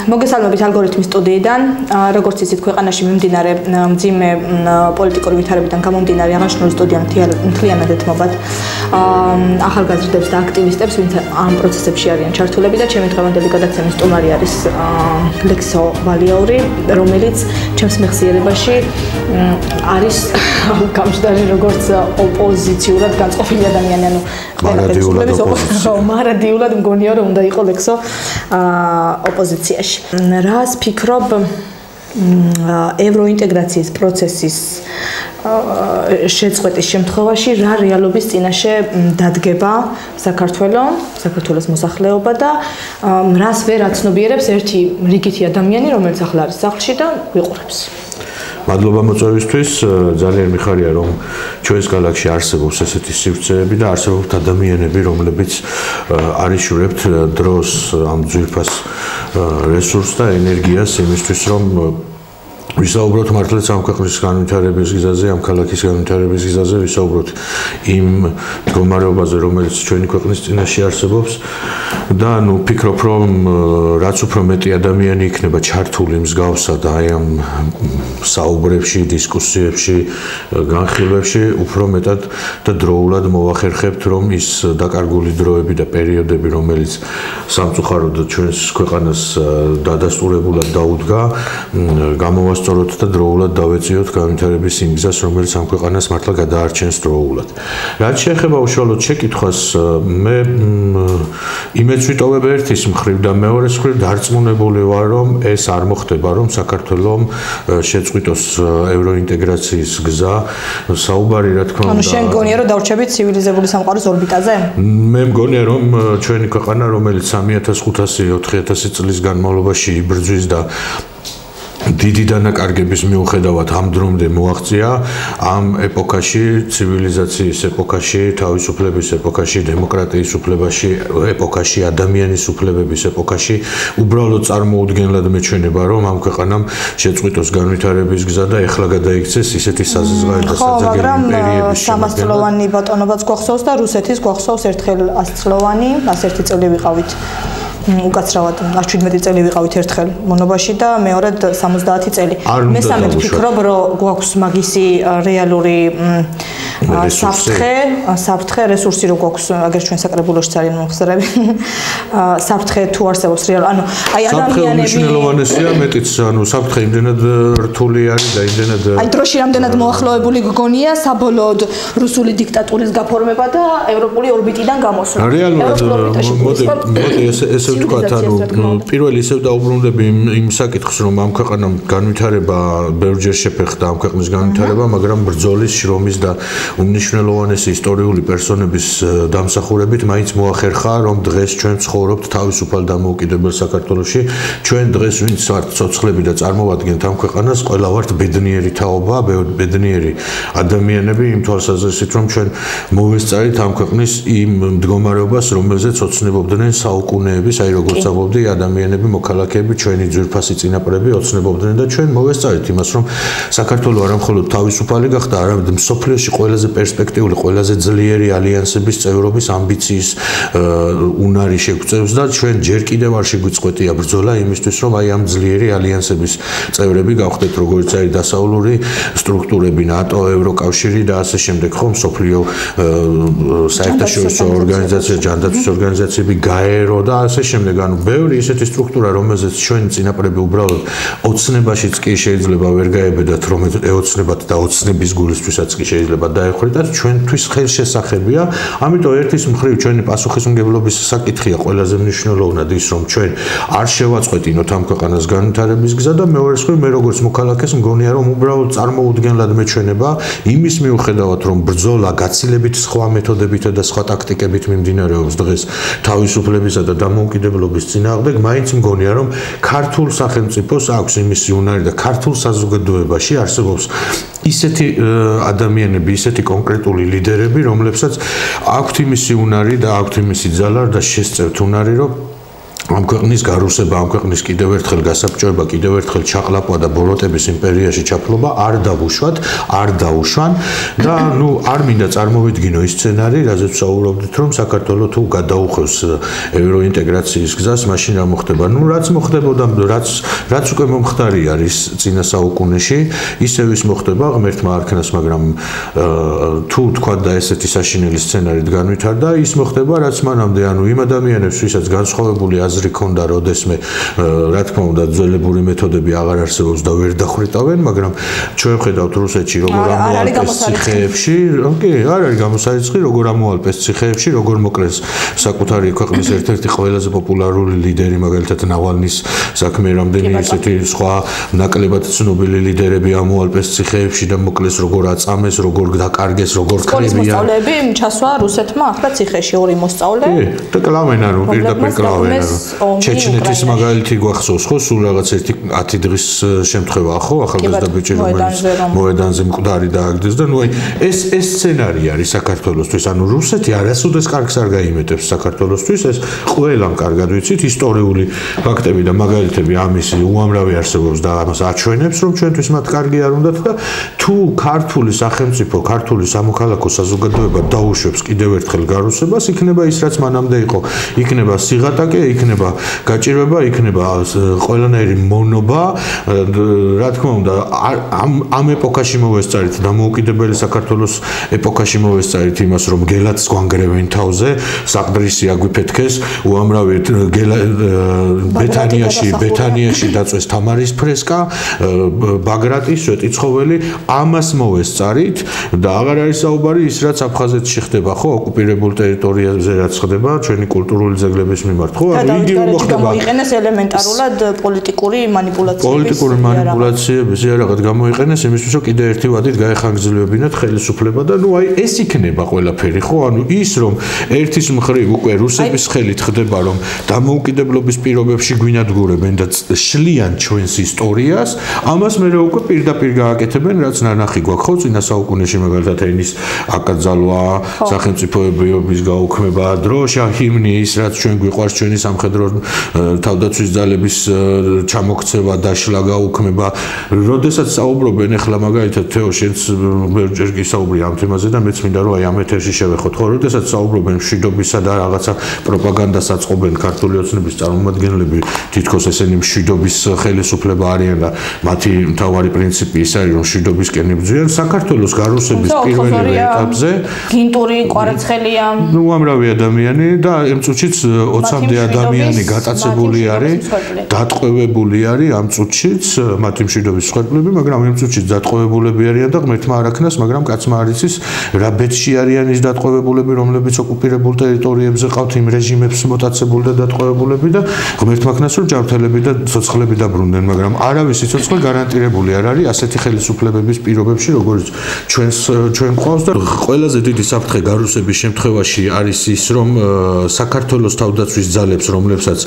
მოგესალმებით ალგორითმის სტუდიიდან. როგორც იცით, ქვეყანაში მიმდინარე მძიმე პოლიტიკური ვითარებიდან გამომდინარე აღნიშნული სტუდია მთლიანად ეთმობათ ახალგაზრდებს და აქტივისტებს, ვინც ამ პროცესებში არიან ჩართულები და ჩემი დღევანდელი გადაცემის სტუმარი არის ლექსო ვალიაური, რომელიც ჩემს მეხსიერებაში არის გამჯდარი როგორც ოპოზიციურად განწყობილი ადამიანი, ანუ მარადიულად მგონია რომ უნდა იყო ლექსო ოპოზიციაში. რას ფიქრობ ევროინტეგრაციის პროცესის შეწყვეტის შემთხვევაში რა რეალობის წინაშე დადგება საქართველოს მოსახლეობა და რას ვერ აცნობიერებს ერთი რიგითი ადამიანი, რომელიც ახლა არის სახლში და ვიყურებს. მადლობა მოწვევისთვის. ძალიან მიხარია რომ ჩვენს ქალაქში არსებობს ესეთი სივრცეები და არსებობთ ადამიანები, რომლებიც არიშურებთ დროს ამ ძვირფას რესურსს და ენერგიას იმისთვის, რომ ვისაუბროთ მართლაც ამ ქვეყნის განვითარების გზაზე, ამ ქალაქის განვითარების გზაზე, ვისაუბროთ იმ მდგომარეობაზე, რომელიც ჩვენი ქვეყნის წინაშე არსებობს და ვფიქრობ, რომ რაც უფრო მეტი ადამიანი იქნება ჩართული მსგავსად აი ამ საუბრებში, დისკუსიებში, განხილვებში, უფრო მეტად და დროულად მოვახერხებთ, რომ ის დაკარგული დროები და პერიოდები, რომელიც სამწუხაროდ ჩვენს ქვეყანას დადასტურებულად დაუდგა, გამოვასწოროთ და დროულად დავეწიოთ განვითარების იმ გზას, რომელიც ამ ქვეყანას მართლა გადაარჩენს დროულად. რაც შეეხება უშუალოდ შეკითხვას, მე იმედს ვიტოვებ ერთის მხრივ და მეორეს მხრივ დარწმუნებული ვარ, რომ ეს არ მოხდება, რომ საქართველოს შეწყვიტოს ევროინტეგრაციის გზა. საუბარი რა თქმა უნდა. ანუ შენ გონია რომ დავრჩებით ცივილიზებული სამყაროს ორბიტაზე? მე მგონია რომ ჩვენი ქვეყანა, რომელიც 3500-4000 წლის განმავლობაში იბრძვის და დიდი დანაკარგების მიუხედავად ამ დრომდე მოაღწია, ამ ეპოქაში, ცივილიზაციის ეპოქაში, თავისუფლების ეპოქაში, დემოკრატიის ეპოქაში, ადამიანის უფლებების ეპოქაში, უბრალოდ წარმოუდგენლად მეჩვენება, რომ ამ ქვეყანამ შეწყვიტოს განვითარების გზა და ეხლა გადაიქცეს ისეთი საზღვარი და საძაგელი იმპერიების შემადგენლად. 300 წლოვანი ბატონობაც გვახსოვს და რუსეთის გვახსოვს ერთხელ 100 წლოვანი, 101 წელი ვიყავით. უკაცრავად 17 წელი ვიყავით ერთხელ მონობაში და მეორედ 70 წელი. მესამედ ვფიქრობ, რომ გვაქვს მაგისი რეალური საფრთხე რესურსი რო გვაქვს, აგერ ჩვენ საკრებულოში ძალიან მომხსრები. საფრთხე თუ არსებობს რეალურად, ანუ აი ადამიანები მნიშვნელოვანია მეტიც, ანუ საფრთხე იმდენად რთული არის და იმდენად აი დროში რამდენად მოახლოებული გგონია საბოლოოდ რუსული დიქტატურის გაფორმება და ევროპული ორბიტიდან გამოსვლა. რეალურად მოდი ესე ვთქვათ, ანუ პირველი ისევ დაუბრუნდები იმ საკითხს, რომ ამ ქვეყანამ განვითარება ბევრჯერ შეფერხდა ამ ქვეყნის განვითარება, მაგრამ ბრძოლის, შრომის და უმნიშვნელოვანესი ისტორიული პერსონების დამსახურებით მაინც მოახერხა, რომ დღეს ჩვენ ცხოვრობთ თავისუფალ დამოუკიდებელ საქართველოში. ჩვენ დღეს ვინც ვართ ცოცხლები და წარმოვადგენთ ამ ქვეყანას, ყველა ვართ ბედნიერი თაობა, ბედნიერი ადამიანები იმ თვალსაზრისით, რომ ჩვენ მოვესწარით ამ ქვეყნის იმ მდგომარეობას, რომელზეც ოცნებობდნენ საუკუნეების, აი როგორც ამბობდი, ადამიანები, მოქალაქეები, ჩვენი ძვირფასი წინაპრები ოცნებობდნენ და ჩვენ მოვესწარით იმას, რომ საქართველოს არა მხოლოდ თავისუფალი გახდა, არამედ მსოფლიოში ყველაზე პერსპექტიული, ყველაზე ძლიერი ალიანსების წევრობის ამბიციის უნარი შეგვწევს და ჩვენ ჯერ კიდევ არ შეგვიწყვეტია ბრძოლა იმისთვის, რომ აი ამ ძლიერი ალიანსების წევრები გავხდეთ, როგორც არის დასავლური სტრუქტურები, ნატო, ევროკავშირი და ასე შემდეგ, ხო, მსოფლიო საერთაშორისო ორგანიზაცია, ჯანდაცვის ორგანიზაციები, გაერო და ასე შემდეგ, ანუ ბევრი ისეთი სტრუქტურა, რომელზეც ჩვენი წინაპრები უბრალოდ ოცნებაშიც კი შეიძლება ვერ გაებედათ, რომ ეოცნებათ და ოცნების გულისთვისაც კი შეიძლება დაეხვიდათ, ჩვენთვის ხელშესახებია. ამიტომ ერთის მხრივ ჩვენი პასუხისმგებლობის საკითხია ყველაზე მნიშვნელოვნად ის, რომ ჩვენ არ შევაწყვეტინოთ ამ ქვეყანას განვითარების გზა და მეორეს მხრივ მე როგორც მოქალაქეს მგონია, რომ უბრალოდ წარმოუდგენლად მეჩვენება იმის მიუხედავად, რომ ბრძოლა გაცილებით სხვა მეთოდებითა და სხვა ტაქტიკებით მიმდინარეობს დღეს თავისუფლებისა და დამოუკიდებლობის წინააღმდეგ, მაინც მგონია, რომ ქართულ სახელმწიფოს აქვს იმისი უნარი და ქართულ საზოგადოებაში არსებობს ისეთი ადამიანები, ისეთი კონკრეტული ლიდერები, რომლებსაც აქვთ იმისი უნარი და აქვთ იმისი ძალა და შესწევთ უნარი, რომ ამ ქვეყნის გარუსება, ამ ქვეყნის კიდევ ერთხელ გასაბჭოება, კიდევ ერთხელ ჩაყლაპვა და ბოლოტების იმპერიაში ჩაფლობა არ დავუშვათ, არ დაუშვან და ნუ არ მინდა წარმოვიდგინო ის სცენარი, რაზეც საუბრობდით, რომ საქართველოს თუ გადაუხევს ევროინტეგრაციის გზას, მაშინ რა მოხდება? ნუ რაც მოხდებოდა, რაც უკვე მომხდარი არის წინა საუკუნეში, ისევ ის მოხდება ღმერთმა არქნას, მაგრამ თუ თქვა და ესეთი საშინელი სცენარით განვითარდა, ის მოხდება რაც მანამდე, ანუ იმ ადამიანებს, ვისაც განსხვავებული აზრი ქონდა, როდესმე რა თქმა უნდა ძველებური მეთოდები აღარ არსებობს და ვერ დახრიტავენ, მაგრამ ჩვენ ხედავთ რუსეთში როგორ ამოალპეს ციხეებში, კი, არ არის გამოსარიცხი, როგორ ამოალპეს ციხეებში, როგორ მოკლეს საკუთარი ქვეყნის ერთ-ერთი ყველაზე პოპულარული ლიდერი, მაგალითად ნავალნის საქმე, რამდენი ესეთი სხვა ნაკლებად ცნობილი ლიდერები ამოალპეს ციხეებში და მოკლეს, როგორ აწამეს, როგორ დაკარგეს, როგორ ქრებიან. მოსწავლეები ჩასვა რუსეთმა ახლა ციხეში ორი მოსწავლე. კი, და კლავენ არო, პირდაპირ კლავენ არო. ჩეჩნეთის მაგალითი გვახსოვს ხო, სულ რაღაც 10 დღის შემთხვევაა ხო, ახალგაზრდა ბიჭი რომელიც მოედანზე მკვდარი დააგდეს და ნუ აი ეს სცენარი არის საქართველოსთვის, ანუ რუსეთი არასოდეს კარგს არ გაიმეტებს საქართველოსთვის, ეს ყველამ კარგად ვიცით, ისტორიული ფაქტები და მაგალითები ამის უამრავი არსებობს და ამას აჩვენებს, რომ ჩვენთვის მათ კარგი არ უნდათ და თუ ქართული სახელმწიფო, ქართული სამოქალაქო საზოგადოება დაუშვებს კიდევ ერთხელ გარუსებას, იქნება ის რაც მანამდე იყო, იქნება სიღატაკე, იქნება გაჭირვება, იქნება ყველანაირი მონობა, რა თქმა უნდა, ამ ეპოქაში მოვესწარით და მოუკიდებელი საქართველოს ეპოქაში მოვესწარით იმას, რომ გელაც გვანგრევენ თავზე, საყდრისი აგვიფეთქეს, უამრავი ბეთანიაში დაწვეს თამარის ფრესკა, ბაგრატი, სვეტიცხოველი, ამას მოვესწარით და აღარ არის საუბარი ის, რაც აფხაზეთში ხდება, ხო, ოკუპირებულ ტერიტორიაზე რაც ხდება, ჩვენი კულტურული ძეგლების მიმართ, ხო, იგი რომ მოხდება გამოიყენეს ელემენტარულად პოლიტიკური მანიპულაციების. პოლიტიკური მანიპულაციების იარაღად გამოიყენეს იმისთვის, რომ კიდე ერთი ვადით გაეხანგრძლივებინათ ხელისუფლება და ნუ აი ეს იქნება ყველაფერი, ხო? ანუ ის რომ ერთის მხრივ უკვე რუსების ხელით ხდება, რომ დამოუკიდებლობის პირობებში გვინადგურებენ და შლიან ჩვენს ისტორიას, ამას მე უკვე პირდაპირ გააკეთებენ, რაც ნანახი გვაქვს, ხო, წინა საუკუნეში მაგალითად ენის აკრძალვა, სახელმწიფოების გაუქმება, დროშა, ჰიმნი, ის რაც ჩვენ გვიყვარს, ჩვენი სამხედრო თავდაცვის ძალების ჩამოქცევა, დაშლა, გაუქმება. როდესაც საუბრობენ ახლა მაგალითად თეო შენც ბევრჯერ გისაუბრი ამ თემაზე და მეც მინდა რომ აი ამ ეთერში შევეხოთ, ხო, როდესაც საუბრობენ მშვიდობისა და რაღაცა პროპაგანდას აწყობენ ქართული ოცნების წარმომადგენლები, თითქოს ესენი მშვიდობის ხელისუფლება არიან და მათი მთავარი პრინციპი ის არის, რომ მშვიდობისკენ იბრძვიან. საქართველოს გარუსების პირველივე ეტაპზე გინტური ყვარაცხელია. ნუ უამრავი ადამიანი და ამ წუთშიც 20-მდე ადამიანი გატაცებული არის, დატყვევებული არის ამ წუთშიც, მათი მშვიდობის მსხვერპლები, მაგრამ ამ წუთშიც დატყვევებულები არიან და ღმერთმა არაქნას, მაგრამ კაცმა არ იცის რა ბედში არიან ის დატყვევებულები, რომლებიც ოკუპირებულ ტერიტორიებზე ყავთ იმ რეჟიმებს მოტაცებული და დატყვევებულები და ღმერთმა ქნას რომ ჯანმრთელები და ცოცხლები დაბრუნდნენ, მაგრამ არავის სიცოცხლე გარანტირებული არ არის ასეთი ხელისუფლებების პირობებში, როგორც ჩვენ ყავს და ყველაზე დიდი საფრთხე გარუსების შემთხვევაში არის ის, რომ საქართველოს თავდაცვის ძალებს, რომლებსაც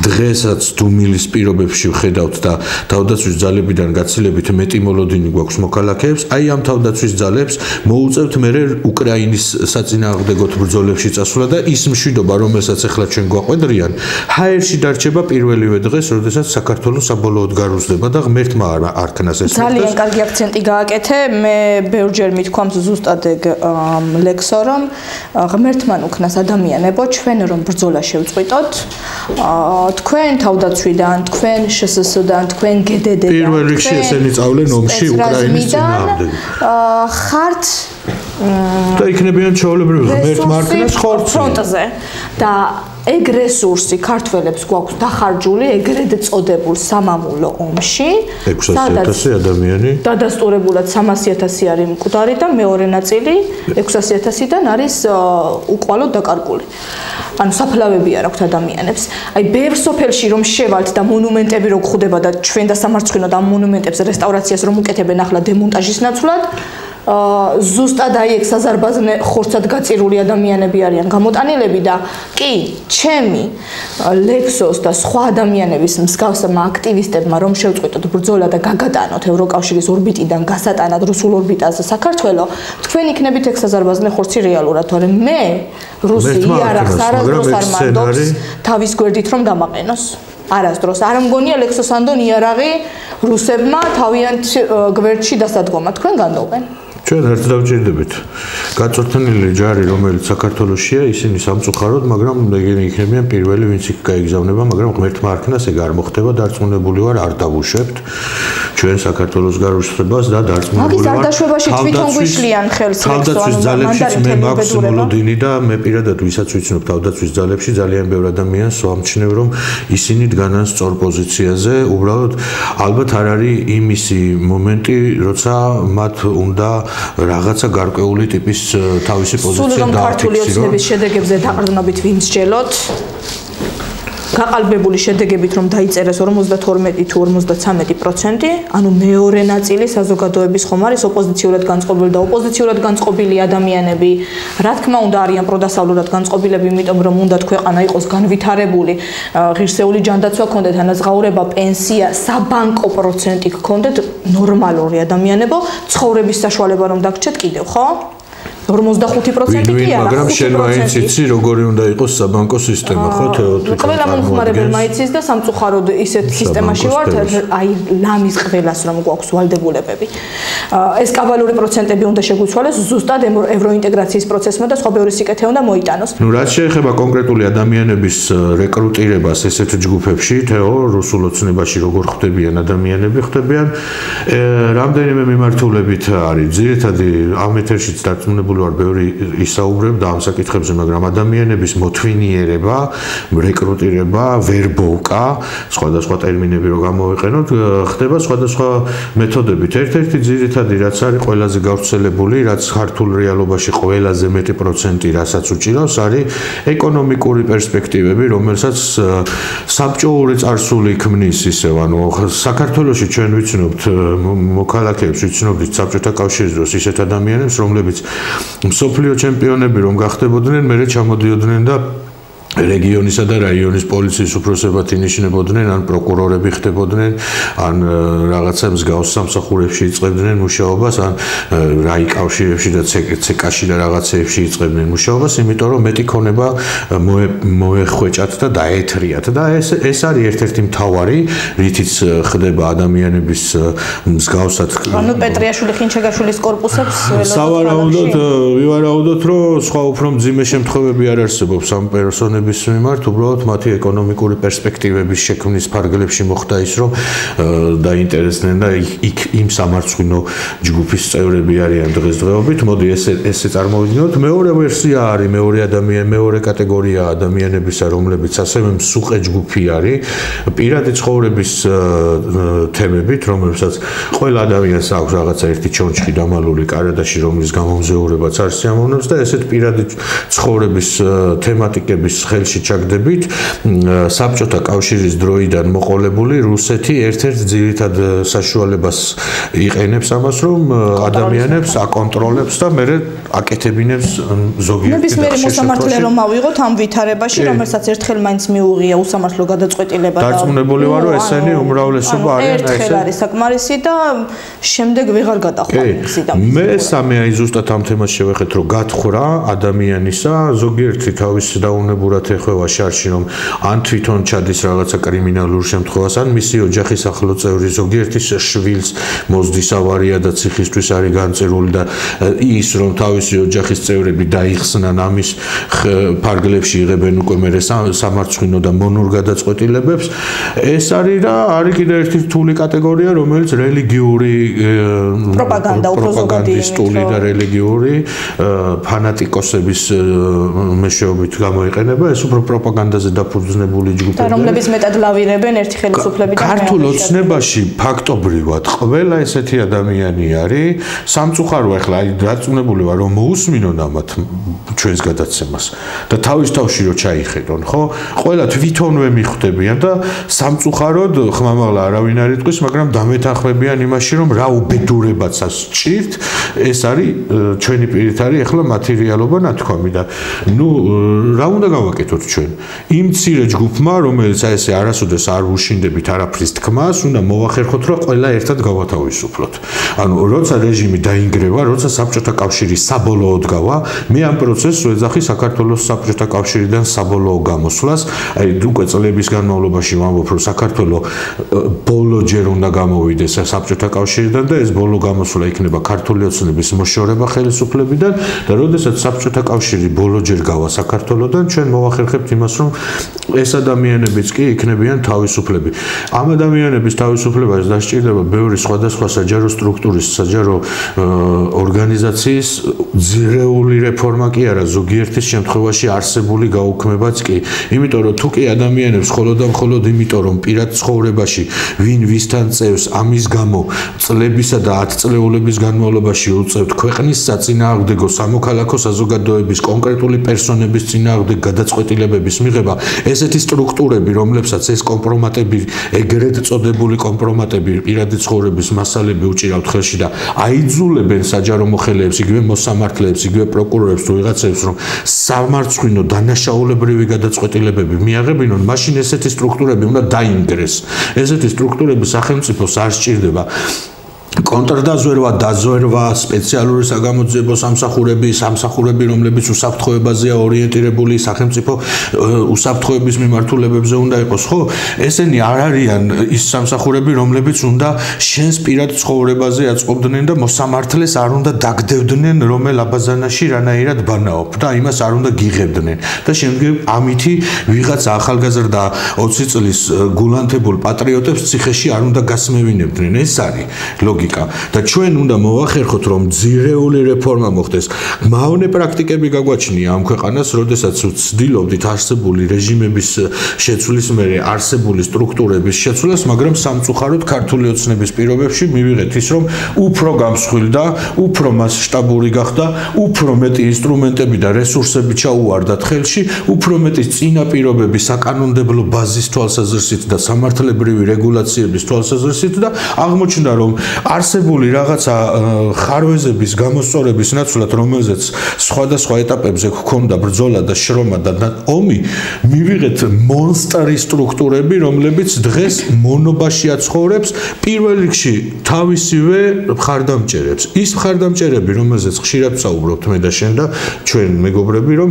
დღესაც დუმილის პირობებში ვხედავთ და თავდაცვის ძალებიდან გაცილებით მეტი მოლოდინი გვაქვს მოქალაქეებს, აი ამ თავდაცვის ძალებს მოუწევთ მერე უკრაინის საწინააღმდეგო ბრძოლებში წასვლა და ის მშვიდობა, რომელსაც ახლა ჩვენ გვაყვედრიან, ჰაერში დარჩება პირველივე დღეს, როდესაც საქართველოს საბოლოოდ გარუსდება და ღმერთმა არქნას ეს. ძალიან კარგი აქცენტი გააკეთე, მე ბევრჯერ მithქვამს ზუსტად ეგ ლექსო, რომ ღმერთმა უკნას ადამიანებო, ჩვენ რომ ბრძოლა შევწყვიტოთ, თქვენ თავდაცვიდან, თქვენ შსს-დან, თქვენ გდდ-დან, პირველ რიგში ესენი წავლენ ომში უკრაინის წინააღმდეგ. ხართ და იქნებიან ჩვეულებრივი ღმერთმა არქნას ფრონტზე და ეგ რესურსი ქართველებს გვაქვს დახარჯული ეგრედ წოდებულ სამამულო ომში, 600,000 ადამიანი. დადასტურებულად 300,000 არის მკვდარი და მეორე ნაწილი 600,000-დან არის უყვალოდ დაკარგული. ანუ საფლავები არ აქვთ ადამიანებს. აი ბევრ სოფელში რომ შევალთ და მონუმენტები რო გვხვდება და ჩვენ და სამარცხვინოდ ამ მონუმენტებს რესტავრაციას რომ უკეთებენ ახლა დემონტაჟის ნაცვლად, ზუსტად აი ეგ საზარბაზნე ხორცად გაწირული ადამიანები არიან გამოტანილები და კი ჩემი ლექსოს და სხვა ადამიანების მსგავსმა აქტივისტებმა რომ შევწყვიტოთ ბრძოლა და გაგატანოთ ევროკავშირის ორბიტიდან გასატანად რუსულ ორბიტაზე საქართველო თქვენ იქნებით ეგ საზარბაზნე ხორცი რეალურად თორემ მე რუსი იარაღს არასდროს არ მანდობს თავის გვერდით რომ დამაყენოს არასდროს არ მგონია ლექსოსანდონ იარაღი რუსებმა თავიანთ გვერდში დასადგომა თქვენ განდობენ ჩვენ ერთ დავჭირდებით გაწვრთნილი ჯარი რომელიც საქართველოსია ისინი სამწუხაროდ მაგრამ ეგენი იქნებიან პირველი ვინც იქ გაიგზავნება მაგრამ ღმერთმა არქნას ეგ არ მოხდება დარწმუნებული ვარ არ დავუშვებთ ჩვენ საქართველოს გარუსებას და დარწმუნებული ვარ დარდაშვებაში თვითონ გვიშლიან ხელს თავდაცვის ძალებშიც მე მაქვს მოლოდინი და მე პირადად ვისაც ვიცნობ თავდაცვის ძალებში ძალიან ბევრი ადამიანს ვამჩნევ რომ ისინი დგანან სწორ პოზიციაზე უბრალოდ ალბათ არ არის იმისი მომენტი როცა მათ უნდა რაღაცა გარკვეული ტიპის თავისი პოზიცია დააფიქსირონ. სულ რომ ქართული ოცნების შედეგებზე დაყრდნობით ვიმსჯელოთ. გაყალბებული შედეგებით რომ დაიწერეს 52 თუ 53%, ანუ მეორე ნაწილი საზოგადოების ხომ არის ოპოზიციურად განწყობილი და ოპოზიციურად განწყობილი ადამიანები, რა თქმა უნდა არიან პროდასავლურად განწყობილები, იმიტომ რომ უნდათ ქვეყანა იყოს განვითარებული, ღირსეული ჯანდაცვა ქონდეთ, ანაზღაურება, პენსია, საბანკო პროცენტი ქონდეთ, ნორმალური ადამიანებო, ცხოვრების საშუალება რომ დაგჭეთ კიდევ, ხო? 45% კი არა, მაგრამ შენ მაინც იცი როგორი უნდა იყოს საბანკო სისტემა, ხო თეორიულად. ყველა მომხმარებელმა იცის და სამწუხაროდ ისეთ სისტემაში ვართ, აი ლამის ყველას რომ გვაქვს ვალდებულებები. ეს კაბალური პროცენტები უნდა შეგვიცვალოს ზუსტად ევროინტეგრაციის პროცესმა და სხვა ბევრი სიკეთე უნდა მოიტანოს. ნუ რაც შეეხება კონკრეტული ადამიანების რეკრუტირებას ესეთ ჯგუფებში, თეო რუსულ ოცნებაში როგორ ხდებიან ადამიანები, ხდებიან რამდენიმე მიმართულებით არის. ძირითადი ამ ეთერშიც დარწმუნებული ვარ ბევრი ისაუბრებ და ამ საკითხებზე, მაგრამ ადამიანების მოთვინიერება, რეკრუტირება, ვერბოვკა, სხვადასხვა ტერმინები რო გამოვიყენოთ, ხდება სხვადასხვა მეთოდებით. ერთ-ერთი ძირითადი რაც არის ყველაზე გავრცელებული, რაც ქართულ რეალობაში ყველაზე მეტი პროცენტი რასაც უჭირავს, არის ეკონომიკური პერსპექტივები, რომელსაც საბჭოური წარსული ქმნის ისევ, ანუ საქართველოში ჩვენ ვიცნობთ მოქალაქეებს, ვიცნობთ საბჭოთა კავშირის დროს ისეთ ადამიანებს, რომლებიც მსოფლიო ჩემპიონები რომ გახდებოდნენ, მერე ჩამოდიოდნენ და რეგიონისა და რაიონის პოლიციის უფროსებად ინიშნებოდნენ, ან პროკურორები ხდებოდნენ, ან რაღაცა მსგავს სამსახურებში იწყებდნენ მუშაობას, ან რაიკავშირებში და ცეკაში და რაღაცეებში იწყებდნენ მუშაობას, იმიტომ რომ მეტი ქონება მოეხვეჭათ და დაეთრიათ და ეს არის ერთ-ერთი მთავარი, რითიც ხდება ადამიანების მსგავსად. ანუ პეტრიაშვილი ხინჩეგაშვილის კორპუსებს სავარაუდოდ ვივარაუდოთ, რომ სხვა უფრო მძიმე შემთხვევები არ არსებობს ამ პერსონების მიმართ, უბრალოდ მათი ეკონომიკური პერსპექტივების შექმნის ფარგლებში მოხდა ის, რომ დაინტერესდნენ და იქ იმ სამარცხვინო ჯგუფის წევრები არიან დღესდღეობით. მოდი ესე წარმოვიდგინოთ. მეორე ვერსია არის, მეორე კატეგორია ადამიანებისა, რომლებიც ასევე მსუყე ჯგუფი არის, პირადი ცხოვრების თემებით, რომელსაც ყველა ადამიანს აქვს რაღაცა ერთი ჩონჩხი დამალული კარადაში, რომლის გამომზეურებაც არ სიამოვნებს და ესეთ პირადი ცხოვრების თემატიკების ხელში ჩაგდებით საბჭოთა კავშირის დროიდან მოყოლებული რუსეთი ერთ-ერთ ძირითად საშუალებას იყენებს ამას, რომ ადამიანებს აკონტროლებს და მერე აკეთებინებს ზოგიერთი ნებისმიერი მოსამართლე რომ ავიღოთ ამ ვითარებაში, რომელსაც ერთხელ მაინც მიუღია უსამართლო გადაწყვეტილება და დარწმუნებული ვარ, რომ ესენი უმრავლესობა არიან ესე. ერთხელ არის საკმარისი და შემდეგ ვეღარ გადახვალ. მესამე აი ზუსტად ამ თემას შევეხეთ, რომ გათხრა ადამიანისა ზოგიერთი თავის დაუნებურად ეხება შარში, რომ ან თვითონ ჩადის რაღაცა კრიმინალურ შემთხვევას, ან მისი ოჯახის ახლო წევრი ზოგიერთის შვილს მოსდის ავარია და ციხისთვის არის განწერული და ის რომ თავისი ოჯახის წევრები დაიხსნან ამის ფარგლებში იღებენ უკვე მერე სამარცხვინო და მონურ გადაწყვეტილებებს. ეს არის და არის კიდევ ერთი რთული კატეგორია, რომელიც რელიგიური პროპაგანდისტული და რელიგიური ფანატიკოსების მეშვეობით გამოიყენება. ეს უფრო პროპაგანდაზე დაფუძნებული ჯგუფებია. და რომლებიც მეტად ლავირებენ ერთი ხელისუფლებიდან ქართულ ოცნებაში ფაქტობრივად ყველა ესეთი ადამიანი არის სამწუხარო ახლა აი დარწმუნებული ვარ რომ მოусმინონ ამათ ჩვენს გადაცემას და თავის თავში რო ჩაიხედონ ხო ყველა თვითონვე მიხვდებიან და სამწუხაროდ ხმამაღლა არავინ არ იტყვის მაგრამ დამეთანხმებიან იმაში რომ რა უბედურებაც სჭირთ ეს არის ჩვენი პირით არის ახლა მატერიალობა ნათქვამი და ნუ რა უნდა გავაკეთოთ ჩვენ იმ მცირე ჯგუფმა რომელიც აი ესე არასოდეს არ უშინდებით არაფრის თქმას უნდა მოვახერხოთ რომ ყველა ერთად გავათავისუფლოთ ანუ როცა რეჟიმი დაინგრევა როცა საბჭოთა კავშირი საბოლოოდ გავა მე ამ პროცესს ვეძახი საქართველოს საბჭოთა კავშირიდან საბოლოო გამოსვლას აი უკვე წლების განმავლობაში ვამბობ რომ საქართველო ბოლოჯერ უნდა გამოვიდეს საბჭოთა კავშირიდან და ეს ბოლო გამოსვლა იქნება ქართული ოცნების მოშორება ხელისუფლებიდან და როდესაც საბჭოთა კავშირი ბოლოჯერ გავა საქართველოსთან ჩვენ მოვახერხებთ იმას რომ ეს ადამიანებიც კი იქნებიან თავისუფლები ამ ადამიანების თავისუფლებას დასჭირდება ბევრი სხვადასხვა საჯარო სტრუქტურის საჯარო ორგანიზაციის ძირეული რეფორმა კი არა ზოგიერთის შემთხვევაში არსებული გაუქმებაც კი იმიტომ რომ თუ კი ადამიანებს მხოლოდ და მხოლოდ იმიტომ რომ პირად ცხოვრებაში ვინ ვისთან წევს ამის გამო წლებისა და 10 წლეულების განმავლობაში უწევთ ქვეყნის საწინააღმდეგო სამოქალაქო საზოგადოების კონკრეტული პერსონების წინააღმდეგ გადაწყვეტილებების მიღება ესეთი სტრუქტურები რომლებსაც ეს კომპრომატები ეგრეთ წოდებული კომპრომატები პირადი ცხოვრების მასალები უჭირავთ ხელში და აიძულებენ საჯარო მოხელეებს იგივე მოსამართლეებს იგივე პროკურორებს თუ ვიღაცებს რომ სამარცხვინო დანაშაულებრივი გადაწყვეტილებები მიაღებინონ მაშინ ესეთი სტრუქტურები უნდა დაინგრეს ესეთი სტრუქტურები სახელმწიფოს არ სჭირდება კონტრდაზვერვა, დაზვერვა, სპეციალური საგამოძიებო სამსახურები, რომლებიც უსაფრთხოებაზეა ორიენტირებული სახელმწიფო უსაფრთხოების მიმართულებებზე უნდა იყოს, ხო? ესენი არ არიან ის სამსახურები, რომლებიც უნდა შენს პირად ცხოვრებაზე აწყობდნენ და მოსამართლეს არ უნდა დაგდევდნენ, რომელ აბაზანაში რანაირად ბანაობ და იმას არ უნდა გიღებდნენ. და შემდგომ ამითი ვიღაც ახალგაზრდა 20 წლის გულანთებულ პატრიოტებს ციხეში არ უნდა გასმევინებდნენ. ეს არის ლოგიკა. და ჩვენ უნდა მოვახერხოთ რომ ძირეული რეფორმა მოხდეს. მავნე პრაქტიკები გაგვაჩნია ამ ქვეყანას, როდესაც ვცდილობდით არსებული რეჟიმების შეცვლის მერე არსებული სტრუქტურების შეცვლას, მაგრამ სამწუხაროდ ქართული ოცნების პირობებში მივიღეთ ის რომ უფრო გამსხვილდა, უფრო მასშტაბური გახდა, უფრო მეტი ინსტრუმენტები და რესურსები ჩაუვარდათ ხელში, უფრო მეტი წინაპირობები საკანონმდებლო ბაზის თვალსაზრისით და სამართლებრივი რეგულაციების თვალსაზრისით და აღმოჩნდა რომ არსებული რაღაცა ხარვეზების გამოსწორების ნაცვლად, რომელზეც სხვადასხვა ეტაპებზე ჰქონდა ბრძოლა და შრომა და ომი, მივიღეთ მონსტრი სტრუქტურები, რომლებიც დღეს მონობაში აცხოვრებს პირველ რიგში თავისივე მხარდამჭერებს. ის მხარდამჭერები, რომელზეც ხშირად ვსაუბრობთ მე და შენ და ჩვენ მეგობრები, რომ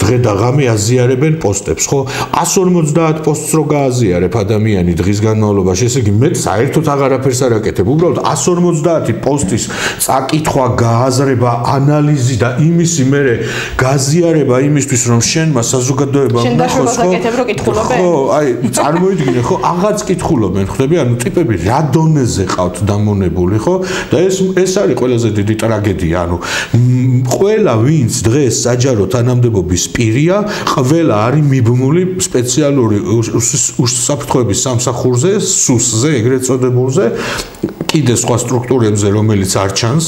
დღე და ღამე აზიარებენ პოსტებს, ხო? 150 პოსტს რო გააზიარებ ადამიანი დღის განმავლობაში, ესე იგი მე საერთოდ აღარაფერს არ აკეთებ. უბრალოდ 150 პოსტის წაკითხვა, გააზრება, ანალიზი და იმისი მერე გაზიარება იმისთვის, რომ შენმა საზოგადოებამ ნახოს, ხო, აი, წარმოიდგინე, ხო, აღაც კითხულობენ, ხვდები, ანუ ტიპები რა დონეზე ყავთ დამონებული, ხო? და ეს არის ყველაზე დიდი ტრაგედია, ანუ ყველა ვინც დღეს საჯარო თანამდებობის პირია, ყველა არის მიბმული სპეციალური უსაფრთხოების სამსახურზე, სუსზე, ეგრეთ წოდებულზე, კიდე სხვა სტრუქტურებზე, რომელიც არ ჩანს.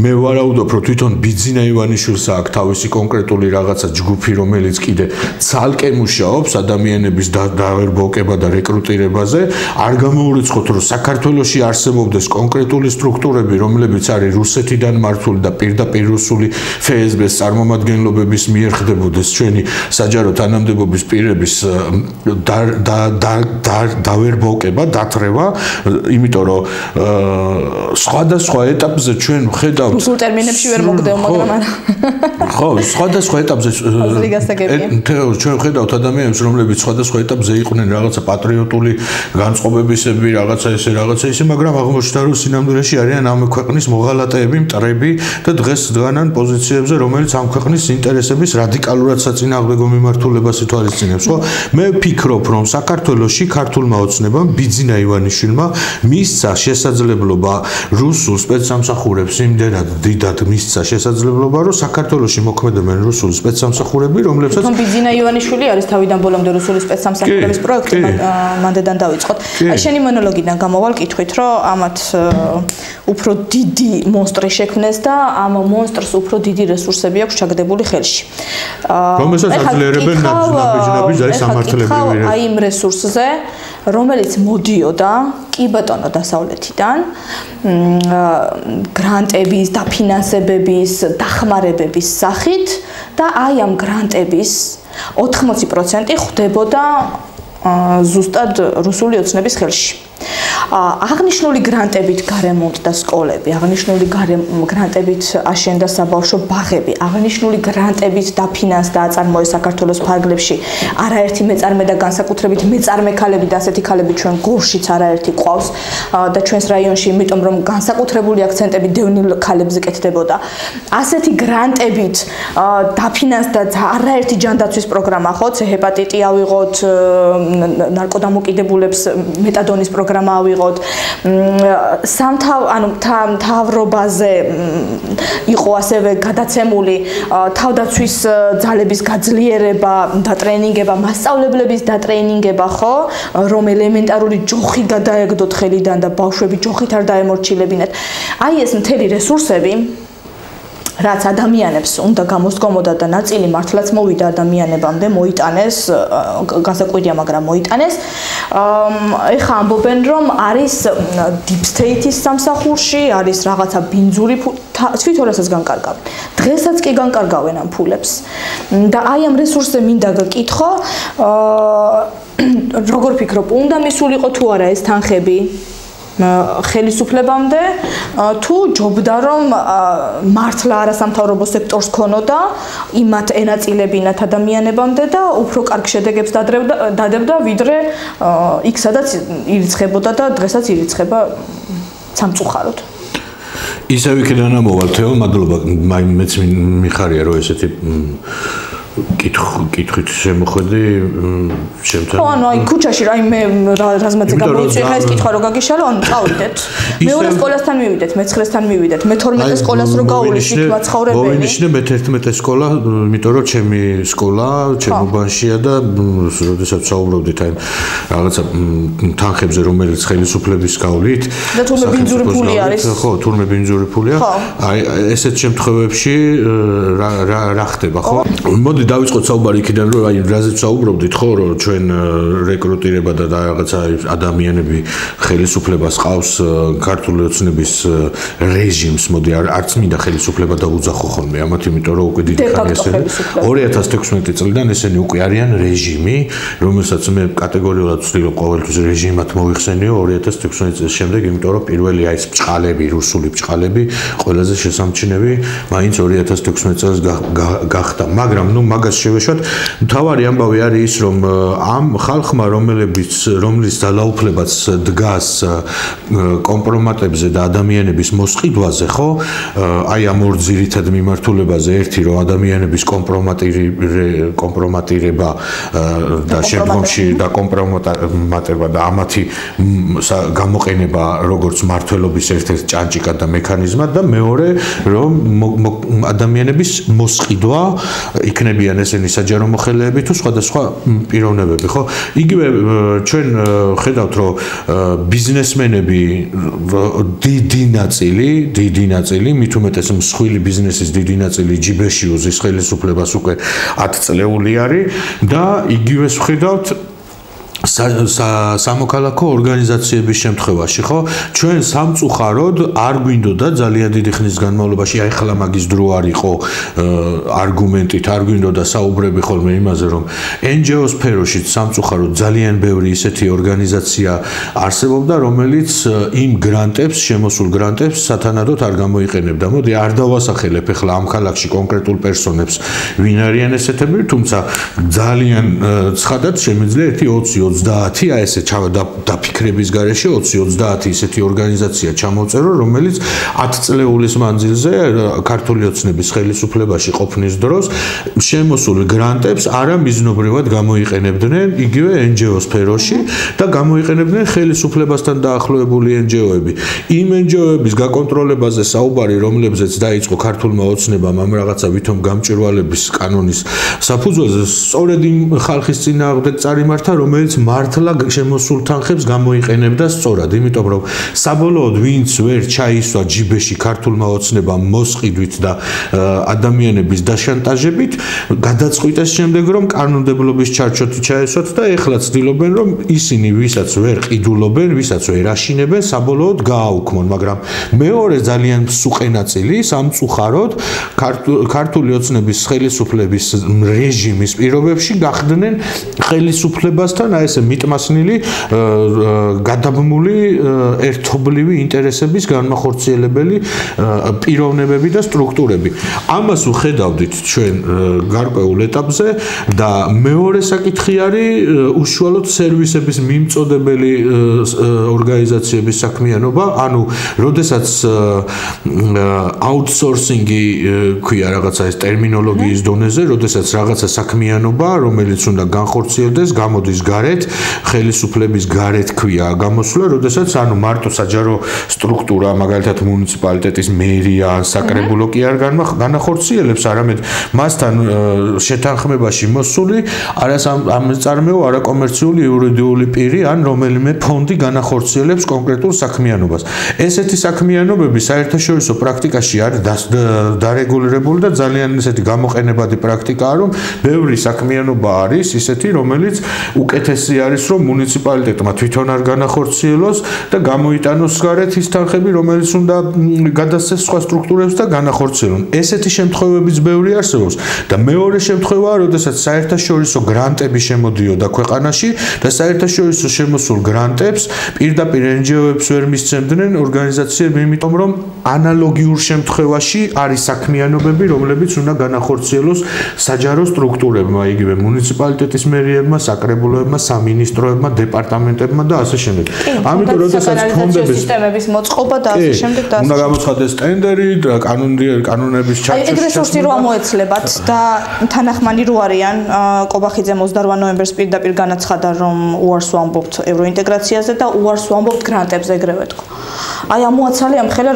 მე ვარაუდობ, რომ თვითონ ბიძინა ივანიშვილს აქვს თავისი კონკრეტული რაღაცა ჯგუფი, რომელიც კიდე ცალკე მუშაობს ადამიანების დავერბოკება და რეკრუტირებაზე. არ გამოურიცხოთ, რომ საქართველოში არსებობდეს კონკრეტული სტრუქტურები, რომლებიც არის რუსეთიდან მართული და პირდაპირ რუსული FSB-ს წარმომადგენლობების მიერ ხდებოდეს ჩვენი საჯარო თანამდებობის პირების დავერბოკება, დათრევა, იმიტომ რომ სხვადასხვა ეტაპზე ჩვენ ვხედავთ რუსულ ტერმინებში ვერ მოგდეო, მაგრამ არა. ხო, სხვადასხვა ეტაპზე ჩვენ ვხედავთ ადამიანებს, რომლებიც სხვადასხვა ეტაპზე იყვნენ რაღაცა პატრიოტული განწყობებისები, რაღაცა ისე, მაგრამ აღმოჩნდა, რომ სინამდვილეში არიან ამ ქვეყნის მოღალატეები, მტრები და დღეს დგანან პოზიციებში პოზიციებზე, რომელიც ამ ქვეყნის ინტერესების რადიკალურად საწინააღმდეგო მიმართულებას ითვალისწინებს, ხო? მე ვფიქრობ, რომ საქართველოში ქართულმა ოცნებამ ბიძინა ივანიშვილმა მისცა შესაძლებლობა რუსულ სპეცსამსახურებს იმდენად დიდად მისცა შესაძლებლობა, რომ საქართველოში მოქმედებენ რუსული სპეცსამსახურები, რომლებსაც ბიძინა ივანიშვილი არის თავიდან ბოლომდე რუსული სპეცსამსახურების პროექტი მანდედან დავიწყოთ. აი შენი მონოლოგიდან გამოვალ კითხვით, რომ ამათ უფრო დიდი მონსტრი შექმნეს და ამ მონსტრს უფრო დიდი რესურსები აქვს ჩაგდებული ხელში. რომელსაც აძლიერებენ ნაბიჯ აი სამართლებრივი აი იმ რესურსზე, რომელიც მოდიოდა კი ბატონო დასავლეთიდან გრანტების, დაფინანსებების, დახმარებების სახით და აი ამ გრანტების 80% ხვდებოდა ზუსტად რუსული ოცნების ხელში. აღნიშნული გრანტებით გარემონტდა სკოლები, აღნიშნული გრანტებით აშენდა საბავშვო ბაღები, აღნიშნული გრანტებით დაფინანსდა აწარმოეს საქართველოს ფარგლებში არაერთი მეწარმე და განსაკუთრებით მეწარმე ქალები და ასეთი ქალები ჩვენ გორშიც არაერთი ყავს და ჩვენს რაიონში, იმიტომ რომ განსაკუთრებული აქცენტები დევნილ ქალებზე კეთდებოდა. ასეთი გრანტებით დაფინანსდა არაერთი ჯანდაცვის პროგრამა, ხო, ჰეპატიტი ავიღოთ, ნარკოდამოკიდებულებს მეტადონის პროგრამა ავიღოთ. მთავრობაზე იყო ასევე გადაცემული თავდაცვის ძალების გაძლიერება და ტრენინგება, მასწავლებლების დატრენინგება, ხო, რომ ელემენტარული ჯოხი გადაეგდოთ ხელიდან და ბავშვები ჯოხით არ დაემორჩილებინათ. აი ეს მთელი რესურსები რაც ადამიანებს უნდა გამოსდგომოდა და ნაწილი მართლაც მოვიდა ადამიანებამდე, მოიტანეს, განსაკვირია, მაგრამ მოიტანეს. ეხა ამბობენ, რომ არის deep state-ის სამსახურში, არის რაღაცა ბინძური თვითონაც განკარგავენ. დღესაც კი განკარგავენ ამ ფულებს. და აი ამ რესურსზე მინდა გაკითხო, როგორ ფიქრობ, უნდა მისულიყო თუ არა ეს თანხები ხელისუფლებამდე თუ ჯობდა რომ მართლა არასამთავრობო სექტორს ქონოდა იმათ ენაწილებინათ ადამიანებამდე და უფრო კარგ შედეგებს დადებდა ვიდრე იქ სადაც ირიცხებოდა და დღესაც ირიცხება სამწუხაროდ. ისევ იქიდან ამოვალ თეო, მადლობა, მეც მიხარია რომ ესეთი კითხვით შემოხვედი ჩემთან. ხო, ანუ აი ქუჩაში რა მე რაზმაძე გამოიწვია, ხა ეს კითხვა რო გაგიშალო, ანუ წავიდეთ. მეორე სკოლასთან მივიდეთ, მე-9-სთან მივიდეთ, მე-12 სკოლას რო გავუვლით იქ მაცხოვრებელი. მოვინიშნე მე-11 სკოლა, იმიტომ რომ ჩემი სკოლა, ჩემო ბანშია და როდესაც საუბრობდით აი რაღაცა თანხებზე, რომელიც ხელისუფლების გავლით. და თურმე ბინძური ფული არის. ხო, თურმე ბინძური ფულია. აი ესეთ შემთხვევებში რა ხდება, ხო? მოდი დავიწყოთ საუბარი იქიდან, რომ აი რაზეც საუბრობდით, ხო, რომ ჩვენ რეკრუტირება და რაღაცა ადამიანები ხელისუფლებას ყავს ქართული ოცნების რეჟიმს, მოდი არც მინდა ხელისუფლება დაუძახო ხოლმე, ამათ იმიტომ რომ უკვე დიდი ხანი ესენი 2016 წლიდან ესენი უკვე არიან რეჟიმი, რომელსაც მე კატეგორიულად ვცდილობ ყოველთვის რეჟიმად მოიხსენიო 2016 წლის შემდეგ, იმიტომ რომ პირველი აი ეს ბჭყალები, რუსული ბჭყალები, ყველაზე შესამჩნევი მაინც 2016 წელს გახდა, მაგრამ ნუ მაგას შევეშვათ. მთავარი ამბავი არის ის, რომ ამ ხალხმა, რომლის ძალაუფლებაც დგას კომპრომატებზე და ადამიანების მოსყიდვაზე, ხო? აი ამ ორ ძირითად მიმართულებაზე, ერთი რომ ადამიანების კომპრომატირება და შემდგომში და კომპრომატება და ამათი გამოყენება როგორც მართლობის ერთ-ერთ ჭანჭიკად და მექანიზმად და მეორე რომ ადამიანების მოსყიდვა იქნებიან ესენი საჯარო მოხელეები თუ სხვადასხვა პიროვნებები, ხო? იგივე ჩვენ ხედავთ, რომ ბიზნესმენები დიდი ნაწილი, მით უმეტეს მსხვილი ბიზნესის დიდი ნაწილი ჯიბეში უზის ხელისუფლებას უკვე 10 წლეული არის და იგივე ხედავთ სამოქალაქო ორგანიზაციების შემთხვევაში, ხო? ჩვენ სამწუხაროდ არ გვინდოდა ძალიან დიდი ხნის განმავლობაში, აი ახლა მაგის დრო არ იყო არგუმენტით, არ გვინდოდა საუბრები ხოლმე იმაზე, რომ NGO სფეროში სამწუხაროდ ძალიან ბევრი ისეთი ორგანიზაცია არსებობდა, რომელიც იმ გრანტებს, შემოსულ გრანტებს სათანადოდ არ გამოიყენებდა. მოდი არ დავასახელებ ახლა ამ ქალაქში კონკრეტულ პერსონებს, ვინ არიან ესეთები, თუმცა ძალიან ცხადად შემიძლია ერთი 20 20-30 აი ესე დაფიქრების გარეშე 20-30 ისეთი ორგანიზაცია ჩამოვწერო, რომელიც 10 წლეულის მანძილზე ქართული ოცნების ხელისუფლებაში ყოფნის დროს შემოსულ გრანტებს არა მიზნობრივად გამოიყენებდნენ იგივე NGO სფეროში და გამოიყენებდნენ ხელისუფლებასთან დაახლოებული NGO-ები. იმ NGO-ების გაკონტროლებაზე საუბარი, რომლებზეც დაიწყო ქართულმა ოცნებამ ამ რაღაცა ვითომ გამჭვირვალების კანონის საფუძველზე, სწორედ იმ ხალხის წინააღმდეგ წარიმართა, რომელიც მართლა შემოსულ თანხებს გამოიყენებდა სწორად, იმიტომ რომ საბოლოოდ ვინც ვერ ჩაისვა ჯიბეში ქართულმა ოცნებამ მოსყიდვით და ადამიანების დაშანტაჟებით, გადაწყვიტეს შემდეგ რომ კანონმდებლობის ჩარჩოთი ჩაესვათ და ეხლა ცდილობენ რომ ისინი ვისაც ვერ ყიდულობენ, ვისაც ვერ აშინებენ, საბოლოოდ გააუქმონ, მაგრამ მეორე ძალიან მსუყე ნაწილი სამწუხაროდ ქართული ოცნების ხელისუფლების რეჟიმის პირობებში გახდნენ ხელისუფლებასთან აი ესე მიტმასნილი გადაბმული ერთობლივი ინტერესების განმახორციელებელი პიროვნებები და სტრუქტურები. ამას ვხედავდით ჩვენ გარკვეულ ეტაპზე და მეორე საკითხი არის უშუალოდ სერვისების მიმწოდებელი ორგანიზაციების საქმიანობა, ანუ როდესაც აუთსორსინგი ქვია რაღაცა ეს ტერმინოლოგიის დონეზე, როდესაც რაღაცა საქმიანობა, რომელიც უნდა განხორციელდეს, გამოდის გარეთ, ხელისუფლების გარეთ ქვია გამოსვლა, როდესაც ანუ მარტო საჯარო სტრუქტურა, მაგალითად მუნიციპალიტეტის მერია ან საკრებულო კი არ განახორციელებს, არამედ მასთან შეთანხმებაში მოსული არასამწარმოო, არაკომერციული იურიდიული პირი ან რომელიმე ფონდი განახორციელებს კონკრეტულ საქმიანობას. ესეთი საქმიანობები საერთაშორისო პრაქტიკაში არის დარეგულირებული და ძალიან ესეთი გამოყენებადი პრაქტიკაა, რომ ბევრი საქმიანობა არის ისეთი, რომელიც უკეთესი არის, რომ მუნიციპალიტეტმა თვითონ არ განახორციელოს და გამოიტანოს გარეთ ის თანხები, რომელიც უნდა გადასცეს სხვა სტრუქტურებს და განახორციელონ. ესეთი შემთხვევებიც ბევრი არსებობს და მეორე შემთხვევაა, როდესაც საერთაშორისო გრანტები შემოდიოდა ქვეყანაში და საერთაშორისო შემოსულ გრანტებს პირდაპირ NGO-ებს ვერ მისცემდნენ ორგანიზაციები, იმიტომ რომ ანალოგიურ შემთხვევაში არის საქმიანობები, რომლებიც უნდა განახორციელოს საჯარო სტრუქტურებმა, იგივე მუნიციპალიტეტის მერიებმა, საკრებულოებმა, სამინისტროებმა, დეპარტამენტებმა და ასე შემდეგ. ამიტომ როდესაც ფონდების სისტემების მოწყობა და ასე შემდეგ და უნდა გამოცხადდეს ტენდერი და კანონების ჩარჩო. ეგ რესურსი რო ამოეცლებათ და თანახმანი რო არიან, კობახიძემ 28 ნოემბერს პირდაპირ განაცხადა, რომ უარს ვამბობთ ევროინტეგრაციაზე და უარს ვამბობთ გრანტებზე, ეგრევე თქვა. აი ამოაცალე ამ ხელა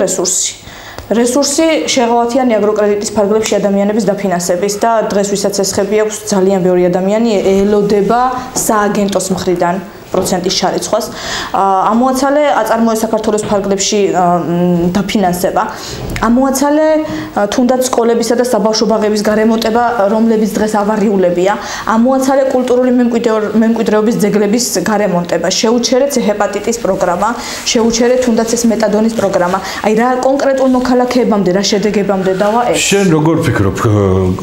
რესურსი შეღავათიანი აგროკრედიტის ფარგლებში ადამიანების დაფინანსების და დღეს ვისაც ესხები აქვს ძალიან ბევრი ადამიანი ელოდება სააგენტოს მხრიდან პროცენტის ჩარიცხვას. ამოაცალე აწარმოე საქართველოს ფარგლებში დაფინანსება. ამოაცალე თუნდაც სკოლებისა და საბავშვო ბაღების გარემონტება, რომლებიც დღეს ავარიულებია. ამოაცალე კულტურული მემკვიდრეობის ძეგლების გარემონტება. შეუჩერეთ ჰეპატიტის პროგრამა, შეუჩერეთ თუნდაც ეს მეტადონის პროგრამა. აი რა კონკრეტულ მოქალაქეებამდე, რა შედეგებამდე დავა ეს? შენ როგორ ფიქრობ,